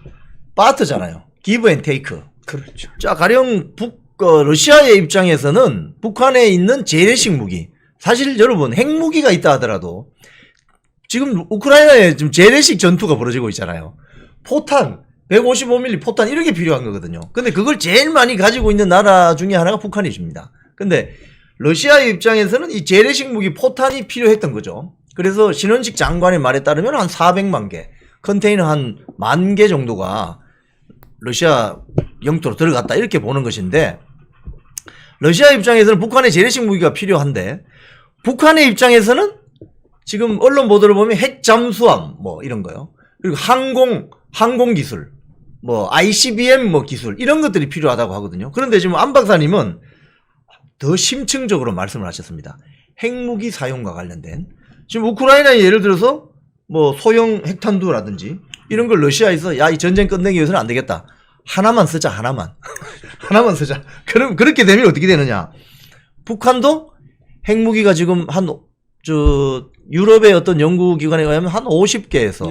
파트잖아요. 기브 앤 테이크. 그렇죠. 자, 가령 러시아의 입장에서는 북한에 있는 재래식 무기, 사실 여러분 핵무기가 있다 하더라도 지금 우크라이나에 지금 재래식 전투가 벌어지고 있잖아요. 포탄 155mm 포탄 이런 게 필요한 거거든요. 근데 그걸 제일 많이 가지고 있는 나라 중에 하나가 북한이십니다. 근데 러시아의 입장에서는 이 재래식 무기 포탄이 필요했던 거죠. 그래서 신원식 장관의 말에 따르면 한 400만 개, 컨테이너 한 10,000개 정도가 러시아 영토로 들어갔다 이렇게 보는 것인데, 러시아 입장에서는 북한의 재래식 무기가 필요한데, 북한의 입장에서는 지금 언론 보도를 보면 핵 잠수함 뭐 이런 거요. 그리고 항공 기술, 뭐 ICBM 뭐 기술 이런 것들이 필요하다고 하거든요. 그런데 지금 안 박사님은 더 심층적으로 말씀을 하셨습니다. 핵무기 사용과 관련된, 지금 우크라이나에 예를 들어서 뭐 소형 핵탄두라든지 이런 걸 러시아에서 야, 이 전쟁 끝내기 위해서는 안 되겠다. 하나만 쓰자, 하나만. 하나만 쓰자. 그럼 그렇게 되면 어떻게 되느냐? 북한도 핵무기가 지금 유럽의 어떤 연구기관에 의하면 한 50개에서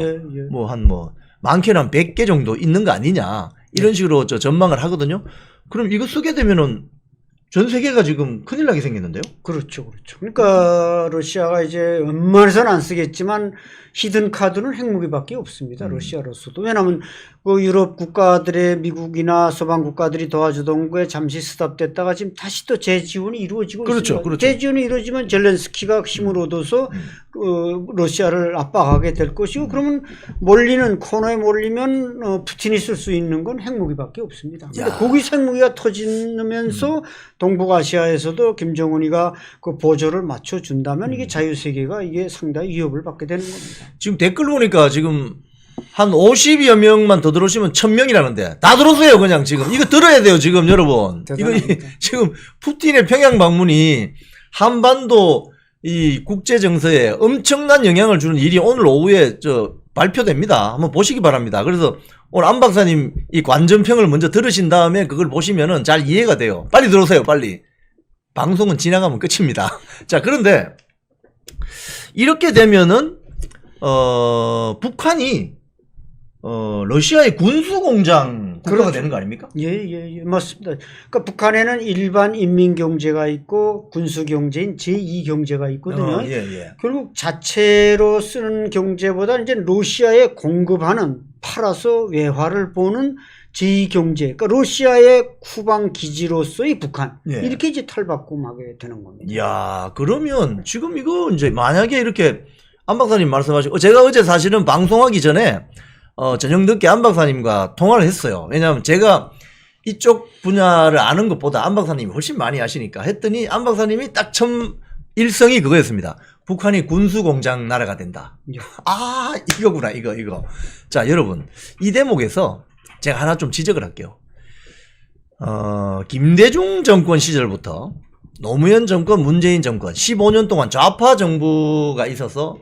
많게는 한 100개 정도 있는 거 아니냐. 이런 식으로 전망을 하거든요. 그럼 이거 쓰게 되면은 전 세계가 지금 큰일 나게 생겼는데요. 그렇죠, 그렇죠. 그러니까 러시아가 이제 웬만해서는 안 쓰겠지만 히든 카드는 핵무기밖에 없습니다. 러시아로서도. 왜냐하면 그 유럽 국가들의 미국이나 서방 국가들이 도와주던 거에 잠시 스탑됐다가 지금 다시 또 재지원이 이루어지고 그렇죠, 있습니다. 그렇죠. 재지원이 이루어지면 젤렌스키가 힘을 얻어서 러시아를 압박하게 될 것이고 그러면 몰리는 코너에 몰리면 푸틴이 쓸 수 있는 건 핵무기밖에 없습니다. 근데 거기서 핵무기가 터지면서 동북아시아에서도 김정은이가 그 보조를 맞춰준다면 이게 자유세계가 이게 상당히 위협을 받게 되는 겁니다. 지금 댓글 보니까 지금 한 50여 명만 더 들어오시면 1000명이라는데 다 들어오세요 그냥 지금. 이거 들어야 돼요 지금 여러분. 이거 지금 푸틴의 평양 방문이 한반도 이 국제 정세에 엄청난 영향을 주는 일이 오늘 오후에 발표됩니다. 한번 보시기 바랍니다. 그래서 오늘 안 박사님 이 관전평을 먼저 들으신 다음에 그걸 보시면은 잘 이해가 돼요. 빨리 들어오세요 빨리. 방송은 지나가면 끝입니다. 자, 그런데 이렇게 되면은 북한이 러시아의 군수공장 국가가 그렇죠. 되는 거 아닙니까? 예, 맞습니다. 그러니까 북한에는 일반 인민경제가 있고 군수경제인 제2경제가 있거든요. 예. 결국 자체로 쓰는 경제보다 이제 러시아에 공급하는 팔아서 외화를 보는 제2경제, 그러니까 러시아의 후방 기지로서의 북한 예. 이렇게 이제 탈바꿈하게 되는 겁니다. 이야, 그러면 지금 이거 이제 만약에 이렇게 안 박사님 말씀하시고 제가 어제 사실은 방송하기 전에 저녁 늦게 안 박사님과 통화를 했어요. 왜냐하면 제가 이쪽 분야를 아는 것보다 안 박사님이 훨씬 많이 아시니까 했더니 안 박사님이 딱 처음 일성이 그거였습니다. 북한이 군수공장 나라가 된다. 아, 이거구나, 이거. 자, 여러분, 이 대목에서 제가 하나 좀 지적을 할게요. 김대중 정권 시절부터 노무현 정권, 문재인 정권 15년 동안 좌파 정부가 있어서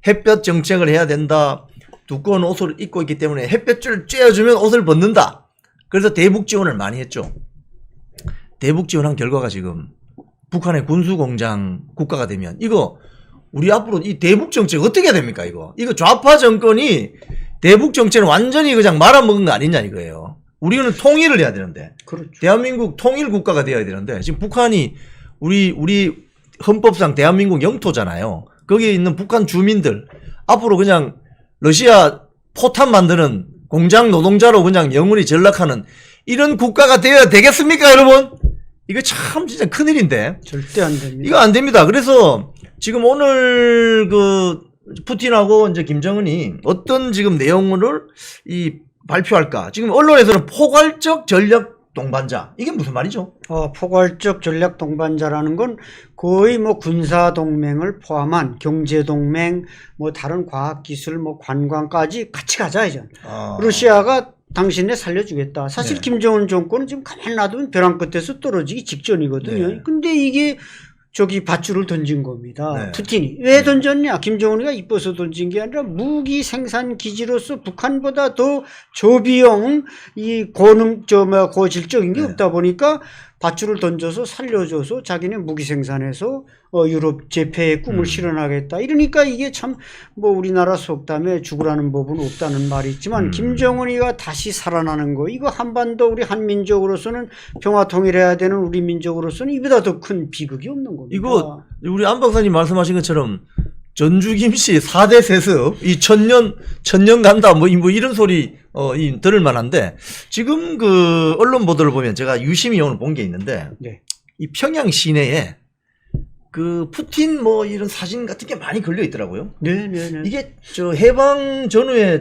햇볕 정책을 해야 된다. 두꺼운 옷을 입고 있기 때문에 햇볕을 쬐어주면 옷을 벗는다. 그래서 대북 지원을 많이 했죠. 대북 지원한 결과가 지금 북한의 군수공장 국가가 되면 이거 우리 앞으로 이 대북 정책 어떻게 해야 됩니까 이거 좌파 정권이 대북 정책을 완전히 그냥 말아먹은 거 아니냐 이거예요. 우리는 통일을 해야 되는데 그렇죠. 대한민국 통일 국가가 되어야 되는데 지금 북한이 우리 헌법상 대한민국 영토잖아요. 거기에 있는 북한 주민들 앞으로 그냥 러시아 포탄 만드는 공장 노동자로 그냥 영원히 전락하는 이런 국가가 되어야 되겠습니까 여러분? 이거 참 진짜 큰일인데 절대 안 됩니다. 이거 안 됩니다. 그래서 지금 오늘 그 푸틴하고 이제 김정은이 어떤 지금 내용을 발표할까? 지금 언론에서는 포괄적 전략 동반자. 이게 무슨 말이죠? 포괄적 전략 동반자라는 건 거의 뭐 군사 동맹을 포함한 경제 동맹, 뭐 다른 과학 기술, 뭐 관광까지 같이 가자 이제. 러시아가 당신네 살려주겠다. 사실 네. 김정은 정권은 지금 가만히 놔두면 벼랑 끝에서 떨어지기 직전이거든요. 네. 근데 이게 밧줄을 던진 겁니다. 네. 푸틴이. 왜 던졌냐? 김정은이가 이뻐서 던진 게 아니라 무기 생산 기지로서 북한보다 더 저비용 고질적인 게 네. 없다 보니까 밧줄을 던져서 살려줘서 자기는 무기 생산해서 유럽 제패의 꿈을 실현하겠다. 이러니까 이게 참 뭐 우리나라 속담에 죽으라는 법은 없다는 말이 있지만 김정은이가 다시 살아나는 거 이거 한반도 우리 한민족으로서는 평화 통일해야 되는 우리 민족으로서는 이보다 더 큰 비극이 없는 겁니다. 이거 우리 안 박사님 말씀하신 것처럼 전주김씨 4대 세습 이 천년 간다 뭐 이런 소리 들을 만한데 지금 그 언론 보도를 보면 제가 유심히 오늘 본 게 있는데 네. 이 평양 시내에 그 푸틴 뭐 이런 사진 같은 게 많이 걸려 있더라고요. 네. 이게 해방 전후에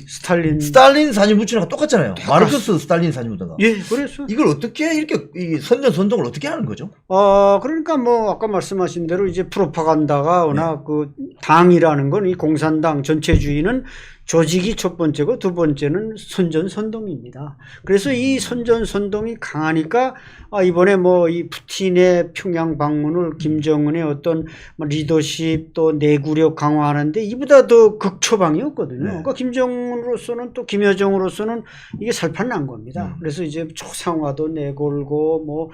스탈린 사진 붙이는 거 똑같잖아요. 마르크스 스탈린 사진 붙은 거. 예, 그래서 이걸 어떻게 이렇게 선전선동을 어떻게 하는 거죠? 그러니까 뭐 아까 말씀하신 대로 이제 프로파간다가 워낙 그 당이라는 건 이 공산당 전체주의는 조직이 첫 번째고 두 번째는 선전선동입니다. 그래서 이 선전선동이 강하니까 이번에 뭐 이 푸틴의 평양 방문을 김정은의 어떤 리더십 또 내구력 강화하는데 이보다 더 극처방이었거든요. 네. 그러니까 김정은으로서는 또 김여정으로서는 이게 살판난 겁니다. 그래서 이제 초상화도 내걸고 뭐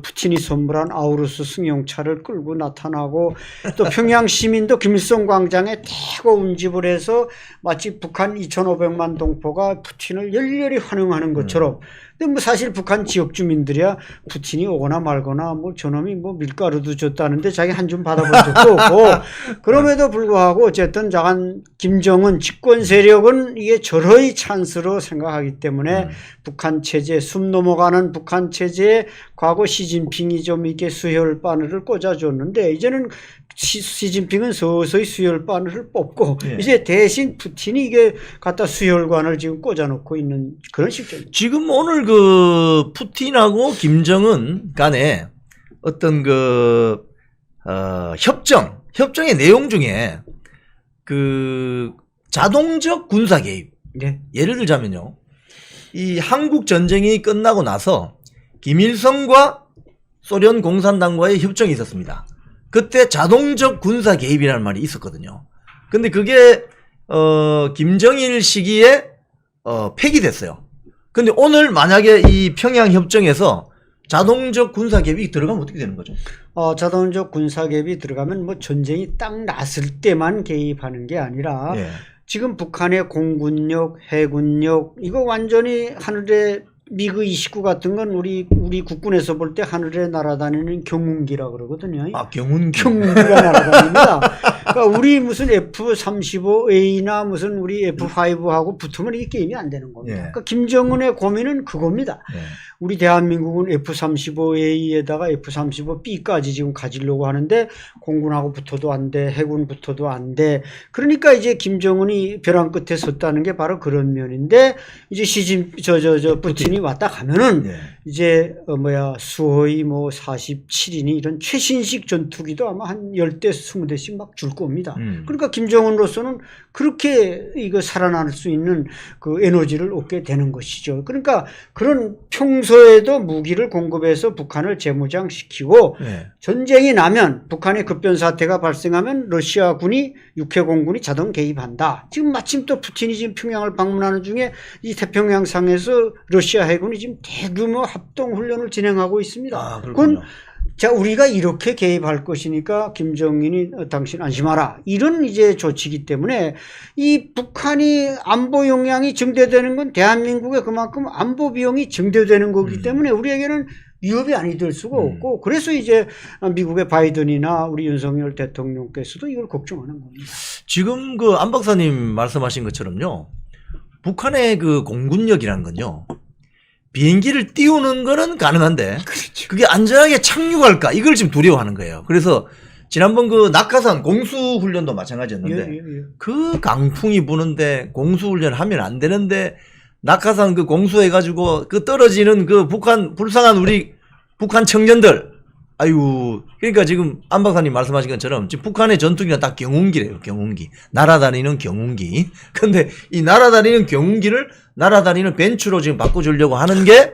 푸틴이 선물한 아우루스 승용차를 끌고 나타나고 또 평양 시민도 김일성 광장에 대거 운집을 해서 통해서 마치 북한 2,500만 동포가 푸틴을 열렬히 환영하는 것처럼. 근데 뭐 사실 북한 지역 주민들이야 푸틴이 오거나 말거나 뭐 저놈이 뭐 밀가루도 줬다는데 자기 한 줌 받아본 적도 없고 그럼에도 불구하고 어쨌든 자간 김정은 집권 세력은 이게 절호의 찬스로 생각하기 때문에 북한 체제 숨 넘어가는 북한 체제에 과거 시진핑이 좀 이렇게 수혈 바늘을 꽂아줬는데 이제는 시진핑은 서서히 수혈 바늘을 뽑고 이제 대신 푸틴이 이게 갖다 수혈관을 지금 꽂아놓고 있는 그런 실정입니다. 지금 오늘 그 푸틴하고 김정은 간에 어떤 그 협정의 내용 중에 그 자동적 군사 개입. 예를 들자면요. 이 한국 전쟁이 끝나고 나서 김일성과 소련 공산당과의 협정이 있었습니다. 그때 자동적 군사 개입이라는 말이 있었거든요. 근데 그게 김정일 시기에 폐기됐어요. 근데 오늘 만약에 이 평양 협정에서 자동적 군사 개입이 들어가면 어떻게 되는 거죠? 자동적 군사 개입이 들어가면 뭐 전쟁이 딱 났을 때만 개입하는 게 아니라 지금 북한의 공군력, 해군력 이거 완전히 하늘에 미그 29 같은 건 우리 국군에서 볼 때 하늘에 날아다니는 경운기라 그러거든요. 경운기가 날아다닙니다. 그러니까 우리 무슨 F-35A나 무슨 우리 F-5하고 붙으면 이게 게임이 안 되는 겁니다. 그러니까 김정은의 고민은 그겁니다. 우리 대한민국은 F-35A에다가 F-35B까지 지금 가지려고 하는데 공군하고 붙어도 안 돼, 해군 붙어도 안 돼. 그러니까 이제 김정은이 벼랑 끝에 섰다는 게 바로 그런 면인데 이제 푸틴이 왔다 가면은 이제 수호의 뭐 47이니 이런 최신식 전투기도 아마 한 10대 20대씩 막 줄 겁니다. 그러니까 김정은으로서는 그렇게 이거 살아날 수 있는 그 에너지를 얻게 되는 것이죠. 그러니까 그런 평소에도 무기를 공급해서 북한을 재무장시키고 전쟁이 나면 북한의 급변 사태가 발생하면 러시아군이 육해공군이 자동 개입한다. 지금 마침 또 푸틴이 지금 평양을 방문하는 중에 이 태평양상에서 러시아 해군이 지금 대규모 합동훈련을 진행하고 있습니다. 그건 자, 우리가 이렇게 개입할 것이니까 김정인이 당신 안심하라. 이런 이제 조치이기 때문에 이 북한이 안보 역량이 증대되는 건 대한민국에 그만큼 안보 비용이 증대되는 거기 때문에 우리에게는 위협이 아니 될 수가 없고 그래서 이제 미국의 바이든이나 우리 윤석열 대통령께서도 이걸 걱정하는 겁니다. 지금 그 안 박사님 말씀하신 것처럼요. 북한의 그 공군력이라는 건요. 비행기를 띄우는 거는 가능한데 그게 안전하게 착륙할까 이걸 지금 두려워하는 거예요. 그래서 지난번 그 낙하산 공수훈련도 마찬가지였는데 그 강풍이 부는데 공수훈련 하면 안 되는데 낙하산 그 공수해가지고 그 떨어지는 그 북한 불쌍한 우리 북한 청년들 아유 그러니까 지금 안 박사님 말씀하신 것처럼 지금 북한의 전투기가 딱 경운기래요. 경운기 날아다니는 경운기. 근데 이 날아다니는 경운기를 날아다니는 벤츠로 지금 바꿔주려고 하는 게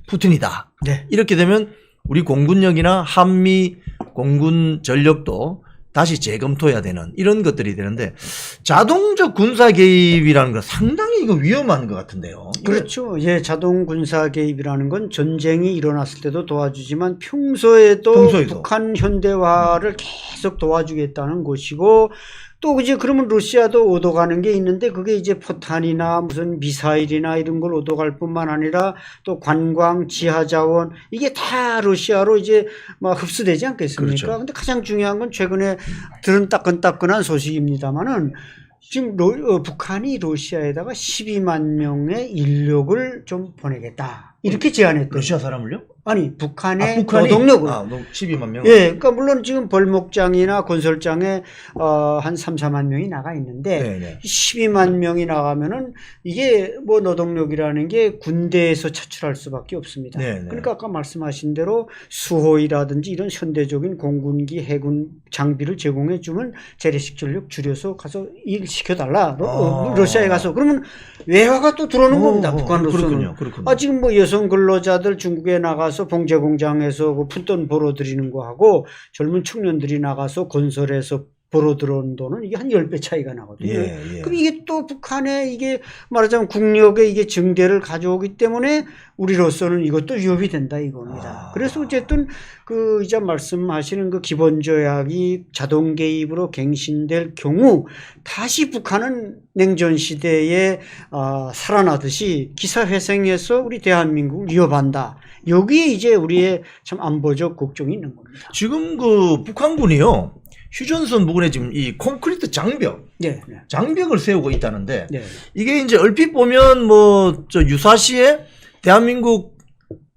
푸틴이다. 이렇게 되면 우리 공군력이나 한미 공군 전력도 다시 재검토해야 되는 이런 것들이 되는데 자동적 군사 개입이라는 건 상당히 이거 위험한 것 같은데요. 그렇죠. 예, 자동 군사 개입이라는 건 전쟁이 일어났을 때도 도와주지만 평소에도 북한 현대화를 계속 도와주겠다는 것이고 또 이제 그러면 러시아도 얻어가는 게 있는데 그게 이제 포탄이나 무슨 미사일이나 이런 걸 얻어갈 뿐만 아니라 또 관광, 지하자원 이게 다 러시아로 이제 막 흡수되지 않겠습니까? 근데 가장 중요한 건 최근에 들은 따끈따끈한 소식입니다만은 지금 북한이 러시아에다가 12만 명의 인력을 좀 보내겠다. 이렇게 제안했대요. 러시아 사람을요? 아니 북한의 노동력으로 12만 명. 예, 그러니까 물론 지금 벌목장이나 건설장에 한 3, 4만 명이 나가 있는데 12만 명이 나가면은 이게 뭐 노동력이라는 게 군대에서 차출할 수밖에 없습니다. 그러니까 아까 말씀하신 대로 수호이라든지 이런 현대적인 공군기, 해군 장비를 제공해 주면 재래식 전력 줄여서 가서 일 시켜달라. 러시아에 가서 그러면 외화가 또 들어오는 겁니다. 북한으로서는. 그렇군요. 지금 뭐 여성 근로자들 중국에 나가서 봉제 공장에서 그 푼돈 벌어들이는 거 하고 젊은 청년들이 나가서 건설에서 벌어 들어온 돈은 이게 한 10배 차이가 나거든요. 예. 그럼 이게 또 북한에 이게 말하자면 국력의 이게 증대를 가져오기 때문에 우리로서는 이것도 위협이 된다 이겁니다. 그래서 어쨌든 그 이제 말씀하시는 그 기본조약이 자동 개입으로 갱신될 경우 다시 북한은 냉전 시대에 살아나듯이 기사회생해서 우리 대한민국을 위협한다. 여기에 이제 우리의 참 안보적 걱정이 있는 겁니다. 지금 그 북한군이요. 휴전선 부근에 지금 이 콘크리트 장벽, 네. 장벽을 세우고 있다는데 네. 이게 이제 얼핏 보면 뭐 저 유사시에 대한민국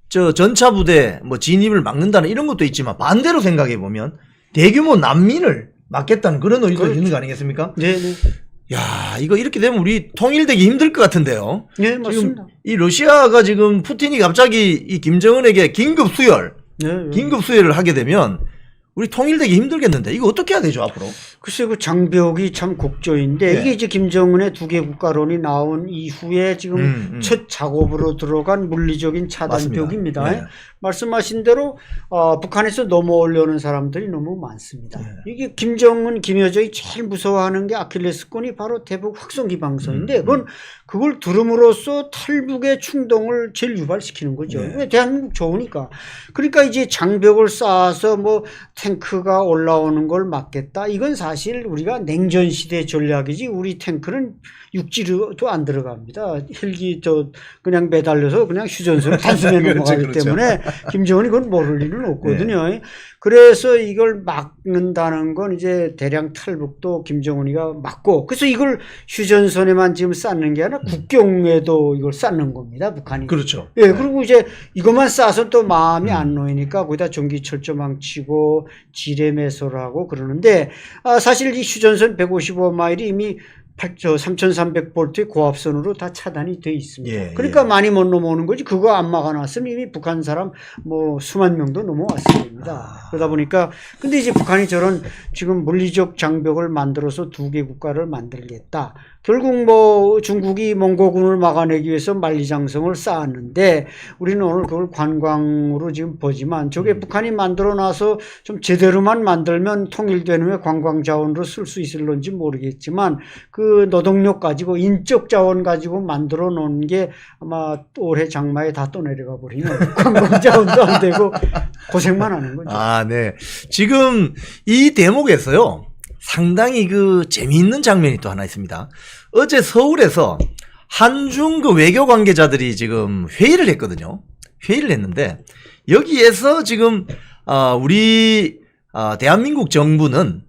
저 전차 부대 뭐 진입을 막는다는 이런 것도 있지만 반대로 생각해 보면 대규모 난민을 막겠다는 그런 의도가 그렇죠. 있는 거 아니겠습니까? 네. 야, 이거 이렇게 되면 우리 통일되기 힘들 것 같은데요. 네, 맞습니다. 이 러시아가 지금 푸틴이 갑자기 이 김정은에게 긴급 수혈을 하게 되면 우리 통일되기 힘들겠는데 이거 어떻게 해야 되죠 앞으로? 글쎄 그 장벽이 참 곡조인데 네. 이게 이제 김정은의 두 개 국가론이 나온 이후에 지금 첫 작업으로 들어간 물리적인 차단벽입니다. 맞습니다. 네. 말씀하신 대로 북한에서 넘어오려는 사람들이 너무 많습니다. 네. 이게 김정은, 김여정이 제일 무서워하는 게 아킬레스건이 바로 대북 확성기방선인데 그걸 들음으로써 탈북의 충동을 제일 유발시키는 거죠. 네. 대한민국 좋으니까. 그러니까 이제 장벽을 쌓아서 뭐 탱크가 올라오는 걸 막겠다. 이건 사실 우리가 냉전 시대 전략이지 우리 탱크는 육지로도 안 들어갑니다. 헬기 그냥 매달려서 그냥 휴전선을 단숨에 넘어가기 그렇죠. 때문에 김정은이 그건 모를 일은 없거든요. 네. 그래서 이걸 막는다는 건 이제 대량 탈북도 김정은이가 막고 그래서 이걸 휴전선에만 지금 쌓는 게 아니라 국경에도 이걸 쌓는 겁니다. 북한이. 그렇죠. 예, 그리고 이제 이것만 쌓아서 또 마음이 안 놓이니까 거기다 전기철조망 치고 지뢰 매설을 하고 그러는데 사실 이 휴전선 155마일이 이미 3,300볼트의 고압선으로 다 차단이 돼 있습니다. 예, 그러니까 예. 많이 못 넘어오는 거지. 그거 안 막아놨으면 이미 북한 사람 뭐 수만 명도 넘어왔을 겁니다. 그러다 보니까 근데 이제 북한이 저런 지금 물리적 장벽을 만들어서 두 개 국가를 만들겠다. 결국 뭐 중국이 몽고군을 막아내기 위해서 만리장성을 쌓았는데 우리는 오늘 그걸 관광으로 지금 보지만 저게 북한이 만들어 놔서 좀 제대로만 만들면 통일된 후에 관광 자원으로 쓸 수 있을런지 모르겠지만 그 노동력 가지고 인적 자원 가지고 만들어 놓은 게 아마 올해 장마에 다 떠내려가 버리는 관광 자원도 안 되고 고생만 하는 거죠. 아, 네. 지금 이 대목에서요. 상당히 그 재미있는 장면이 또 하나 있습니다. 어제 서울에서 한중 그 외교 관계자들이 지금 회의를 했거든요. 회의를 했는데 여기에서 지금 우리 대한민국 정부는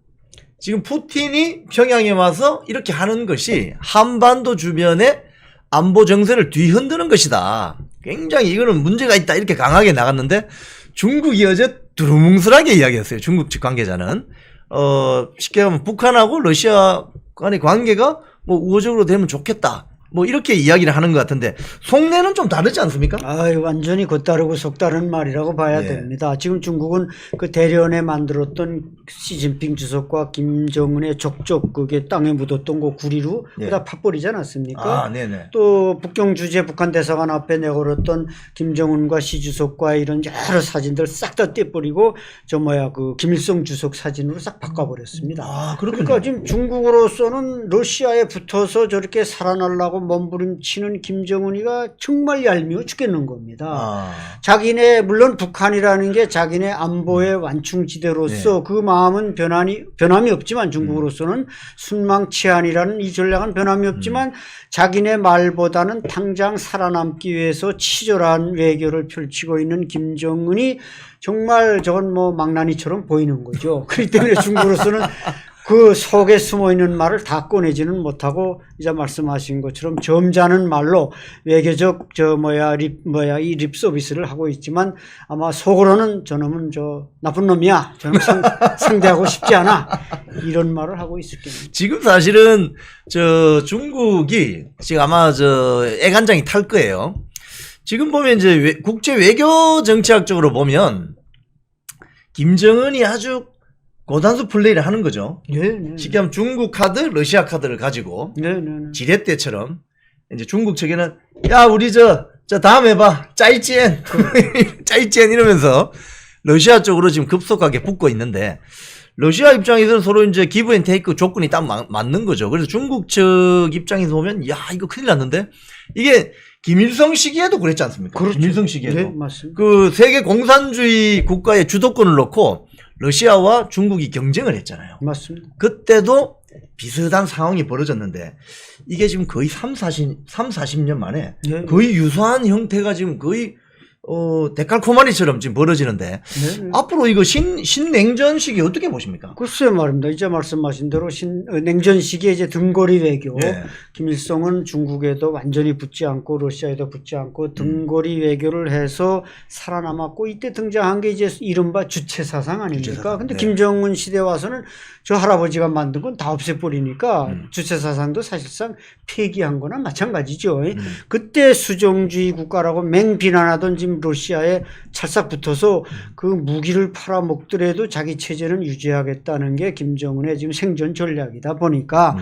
지금 푸틴이 평양에 와서 이렇게 하는 것이 한반도 주변의 안보 정세를 뒤흔드는 것이다. 굉장히 이거는 문제가 있다 이렇게 강하게 나갔는데 중국이 어제 두루뭉술하게 이야기했어요. 중국 측 관계자는. 쉽게 하면 북한하고 러시아 간의 관계가 뭐 우호적으로 되면 좋겠다. 뭐 이렇게 이야기를 하는 것 같은데 속내는 좀 다르지 않습니까? 완전히 겉다르고 속다른 말이라고 봐야 예. 됩니다. 지금 중국은 그 대련에 만들었던 시진핑 주석과 김정은의 족적 그게 땅에 묻었던 거 구리로 예. 다 파버리지 않았습니까? 네네. 또 북경 주재 북한 대사관 앞에 내걸었던 김정은과 시 주석과 이런 여러 사진들 싹 다 떼버리고 그 김일성 주석 사진으로 싹 바꿔버렸습니다. 그렇군요. 그러니까 지금 중국으로서는 러시아에 붙어서 저렇게 살아나려고 몸부림치는 김정은이가 정말 얄미워 죽겠는 겁니다. 자기네 물론 북한이라는 게 자기네 안보의 완충지대로서 네. 그 마음은 변함이 없지만 중국으로서는 순망치안이라는 이 전략은 변함이 없지만 자기네 말보다는 당장 살아남기 위해서 치졸한 외교를 펼치고 있는 김정은이 정말 저건 뭐 망나니처럼 보이는 거죠. 그렇기 때문에 중국으로서는 그 속에 숨어 있는 말을 다 꺼내지는 못하고 이제 말씀하신 것처럼 점잖은 말로 외교적 이 립 서비스를 하고 있지만 아마 속으로는 저놈은 나쁜 놈이야. 저놈 상대하고 싶지 않아. 이런 말을 하고 있을 겁니다. 지금 사실은 중국이 지금 아마 애간장이 탈 거예요. 지금 보면 이제 국제 외교 정치학적으로 보면 김정은이 아주 고단수 플레이를 하는 거죠. 네. 쉽게 하면 중국 카드, 러시아 카드를 가지고 네. 지렛대처럼 이제 중국 측에는 야 우리 다음 해봐 짜이찌엔 짜이찌엔 이러면서 러시아 쪽으로 지금 급속하게 붙고 있는데 러시아 입장에서는 서로 이제 기브 앤 테이크 조건이 딱 맞는 거죠. 그래서 중국 측 입장에서 보면 야 이거 큰일 났는데 이게 김일성 시기에도 그랬지 않습니까? 그렇죠. 김일성 시기에도 네, 맞습니다. 그 세계 공산주의 국가의 주도권을 놓고 러시아와 중국이 경쟁을 했잖아요. 맞습니다. 그때도 비슷한 상황이 벌어졌는데 이게 지금 거의 40년 만에 네. 거의 유사한 형태가 지금 거의 데칼코마니처럼 지금 벌어지는데 네. 앞으로 이거 신냉전 시기 어떻게 보십니까? 글쎄 말입니다. 이제 말씀하신 대로 냉전 시기에 이제 등거리 외교. 네. 김일성은 중국에도 완전히 붙지 않고 러시아에도 붙지 않고 등거리 외교를 해서 살아남았고 이때 등장한 게 이제 이른바 주체 사상 아닙니까? 주체사상. 근데 네. 김정은 시대 와서는 저 할아버지가 만든 건 다 없애버리니까 주체 사상도 사실상 폐기한 거나 마찬가지죠. 그때 수정주의 국가라고 맹비난하던 지금 러시아에 찰싹 붙어서 그 무기를 팔아먹더라도 자기 체제는 유지하겠다는 게 김정은의 지금 생존 전략이다 보니까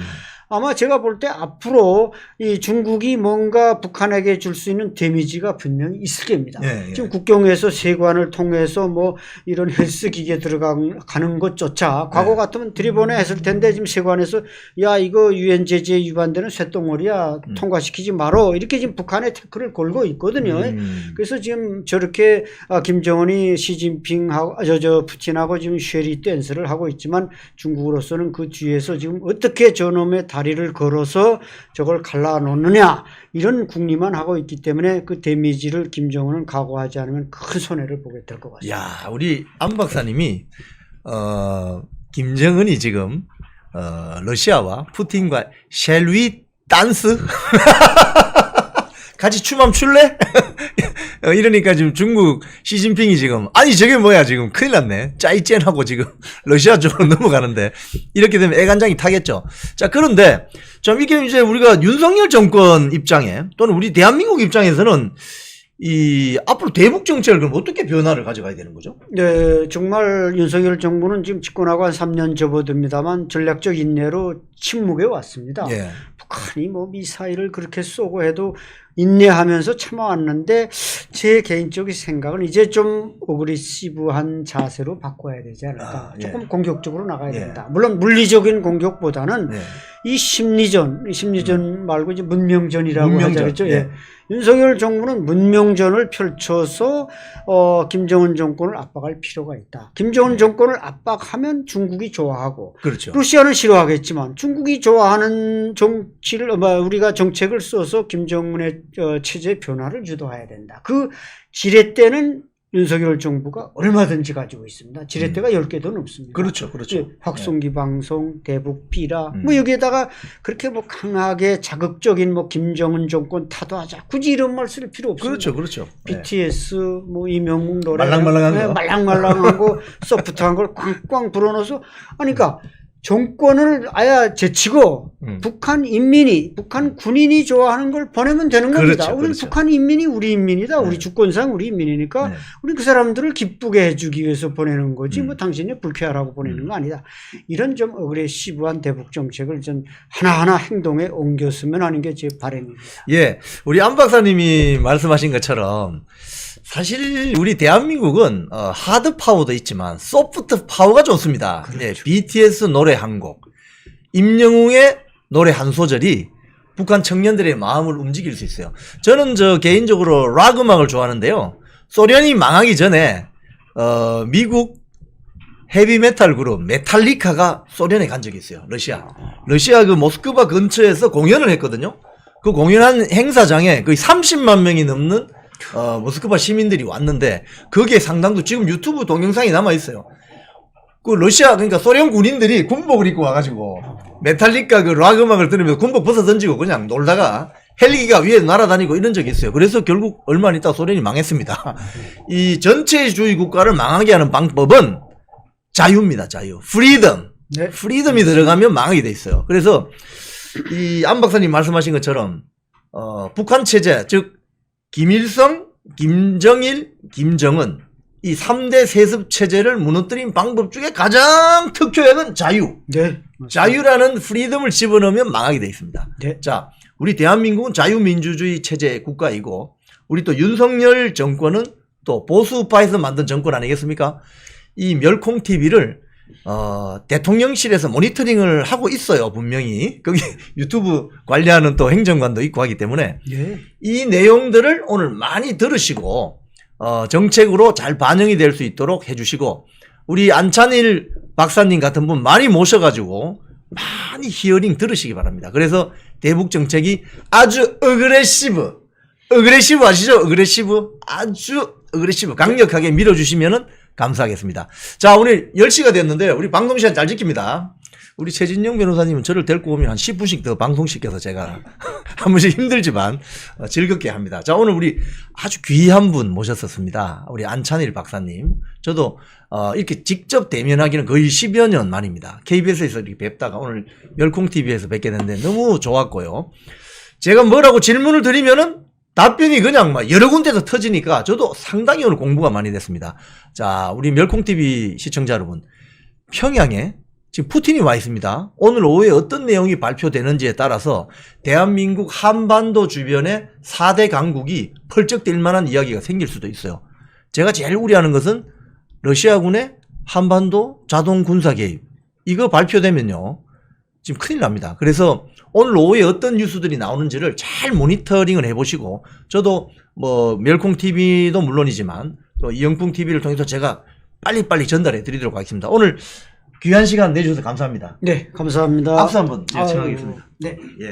아마 제가 볼 때 앞으로 이 중국이 뭔가 북한에게 줄 수 있는 데미지가 분명히 있을 겁니다. 예, 예. 지금 국경에서 세관을 통해서 뭐 이런 헬스 기계 들어가는 것조차 과거 같으면 들이보내 했을 텐데 지금 세관에서 야 이거 유엔 제재에 위반되는 쇳덩어리야 통과시키지 말어 이렇게 지금 북한에 태클을 걸고 있거든요. 그래서 지금 저렇게 김정은이 시진핑하고 푸틴하고 지금 쉐리 댄스를 하고 있지만 중국으로서는 그 뒤에서 지금 어떻게 저놈의 다리를 걸어서 저걸 갈라놓느냐 이런 궁리만 하고 있기 때문에 그 데미지를 김정은은 각오하지 않으면 큰 손해를 보게 될 것 같습니다. 야, 우리 안 박사님이 김정은이 지금 러시아와 푸틴과 쉘위 댄스 같이 춤 한번 출래? 이러니까 지금 중국 시진핑이 지금 아니 저게 뭐야 지금 큰일 났네 짜이젠하고 지금 러시아 쪽으로 넘어가는데 이렇게 되면 애간장이 타겠죠. 자 그런데 좀 이게 이제 우리가 윤석열 정권 입장에 또는 우리 대한민국 입장에서는 이 앞으로 대북 정책을 그럼 어떻게 변화를 가져가야 되는 거죠? 네, 정말 윤석열 정부는 지금 집권하고 한 3년 접어듭니다만 전략적 인내로 침묵해 왔습니다. 예. 북한이 뭐 미사일을 그렇게 쏘고 해도 인내하면서 참아왔는데 제 개인적인 생각은 이제 좀 어그리시브한 자세로 바꿔야 되지 않을까. 예. 조금 공격적으로 나가야 예. 된다. 물론 물리적인 공격보다는 네. 이 심리전 말고 이제 문명전이라고 문명전. 하죠. 예. 윤석열 정부는 문명전을 펼쳐서 김정은 정권을 압박할 필요가 있다. 김정은 정권을 압박하면 중국이 좋아하고 그렇죠. 러시아는 싫어하겠지만 중국이 좋아하는 정치를 우리가 정책을 써서 김정은의 체제 변화를 주도해야 된다. 그 지렛대는 윤석열 정부가 얼마든지 가지고 있습니다. 지렛대가 10개도 넘습니다. 그렇죠. 그렇죠. 예, 확성기 방송, 대북 비라, 뭐 여기에다가 그렇게 뭐 강하게 자극적인 뭐 김정은 정권 타도하자. 굳이 이런 말 쓸 필요 없습니다. 그렇죠. 그렇죠. BTS, 뭐 이명웅 노래. 말랑말랑한 거. 말랑말랑한 거, 소프트한 걸 꽝꽝 불어넣어서. 아니, 그러니까 정권을 아예 제치고 북한 인민이, 북한 군인이 좋아하는 걸 보내면 되는 겁니다. 그렇죠, 우리는 그렇죠. 북한 인민이 우리 인민이다. 네. 우리 주권상 우리 인민이니까 네. 우리 그 사람들을 기쁘게 해주기 위해서 보내는 거지 뭐 당신이 불쾌하라고 보내는 거 아니다. 이런 좀 어그레시브한 대북 정책을 좀 하나하나 행동에 옮겼으면 하는 게 제 바람입니다. 예, 우리 안 박사님이 말씀하신 것처럼 사실 우리 대한민국은 하드 파워도 있지만 소프트 파워가 좋습니다. 그렇죠. 예, BTS 노래 한 곡, 임영웅의 노래 한 소절이 북한 청년들의 마음을 움직일 수 있어요. 저는 개인적으로 락 음악을 좋아하는데요. 소련이 망하기 전에 미국 헤비메탈 그룹 메탈리카가 소련에 간 적이 있어요. 러시아 그 모스크바 근처에서 공연을 했거든요. 그 공연한 행사장에 거의 30만 명이 넘는 모스크바 시민들이 왔는데 거기에 상당도 지금 유튜브 동영상이 남아 있어요. 그 러시아 그러니까 소련 군인들이 군복을 입고 와가지고 메탈리카 그 락 음악을 들으면서 군복 벗어 던지고 그냥 놀다가 헬기가 위에 날아다니고 이런 적이 있어요. 그래서 결국 얼마 안 있다 소련이 망했습니다. 이 전체주의 국가를 망하게 하는 방법은 자유입니다. 자유. 프리덤. 네. 프리덤이 들어가면 망하게 돼 있어요. 그래서 이 안 박사님 말씀하신 것처럼 북한 체제 즉 김일성, 김정일, 김정은 이 3대 세습 체제를 무너뜨린 방법 중에 가장 특효약은 자유. 네. 자유라는 프리덤을 집어넣으면 망하게 돼 있습니다. 네. 자, 우리 대한민국은 자유민주주의 체제 국가이고 우리 또 윤석열 정권은 또 보수파에서 만든 정권 아니겠습니까? 이 멸콩 TV를 대통령실에서 모니터링을 하고 있어요, 분명히. 거기 유튜브 관리하는 또 행정관도 있고 하기 때문에 예. 이 내용들을 오늘 많이 들으시고 정책으로 잘 반영이 될 수 있도록 해주시고 우리 안찬일 박사님 같은 분 많이 모셔가지고 많이 히어링 들으시기 바랍니다. 그래서 대북 정책이 아주 어그레시브 아시죠? 어그레시브 아주 어그레시브 강력하게 밀어주시면은 감사하겠습니다. 자, 오늘 10시가 됐는데 우리 방송 시간 잘 지킵니다. 우리 최진영 변호사님은 저를 데리고 오면 한 10분씩 더 방송시켜서 제가 한 번씩 힘들지만 즐겁게 합니다. 자, 오늘 우리 아주 귀한 분 모셨었습니다. 우리 안찬일 박사님. 저도 이렇게 직접 대면하기는 거의 10여 년 만입니다. KBS에서 이렇게 뵙다가 오늘 멸콩TV에서 뵙게 됐는데 너무 좋았고요. 제가 뭐라고 질문을 드리면은 답변이 그냥 막 여러 군데서 터지니까 저도 상당히 오늘 공부가 많이 됐습니다. 자, 우리 멸콩TV 시청자 여러분, 평양에 지금 푸틴이 와 있습니다. 오늘 오후에 어떤 내용이 발표되는지에 따라서 대한민국 한반도 주변에 4대 강국이 펄쩍 뛸 만한 이야기가 생길 수도 있어요. 제가 제일 우려하는 것은 러시아군의 한반도 자동 군사 개입. 이거 발표되면요, 지금 큰일 납니다. 그래서 오늘 오후에 어떤 뉴스들이 나오는지를 잘 모니터링을 해보시고, 저도 뭐 멸콩TV도 물론이지만 또 이영풍TV를 통해서 제가 빨리빨리 전달해 드리도록 하겠습니다. 오늘 귀한 시간 내주셔서 감사합니다. 네, 감사합니다. 박수 한번 아유, 청하겠습니다. 네. 예.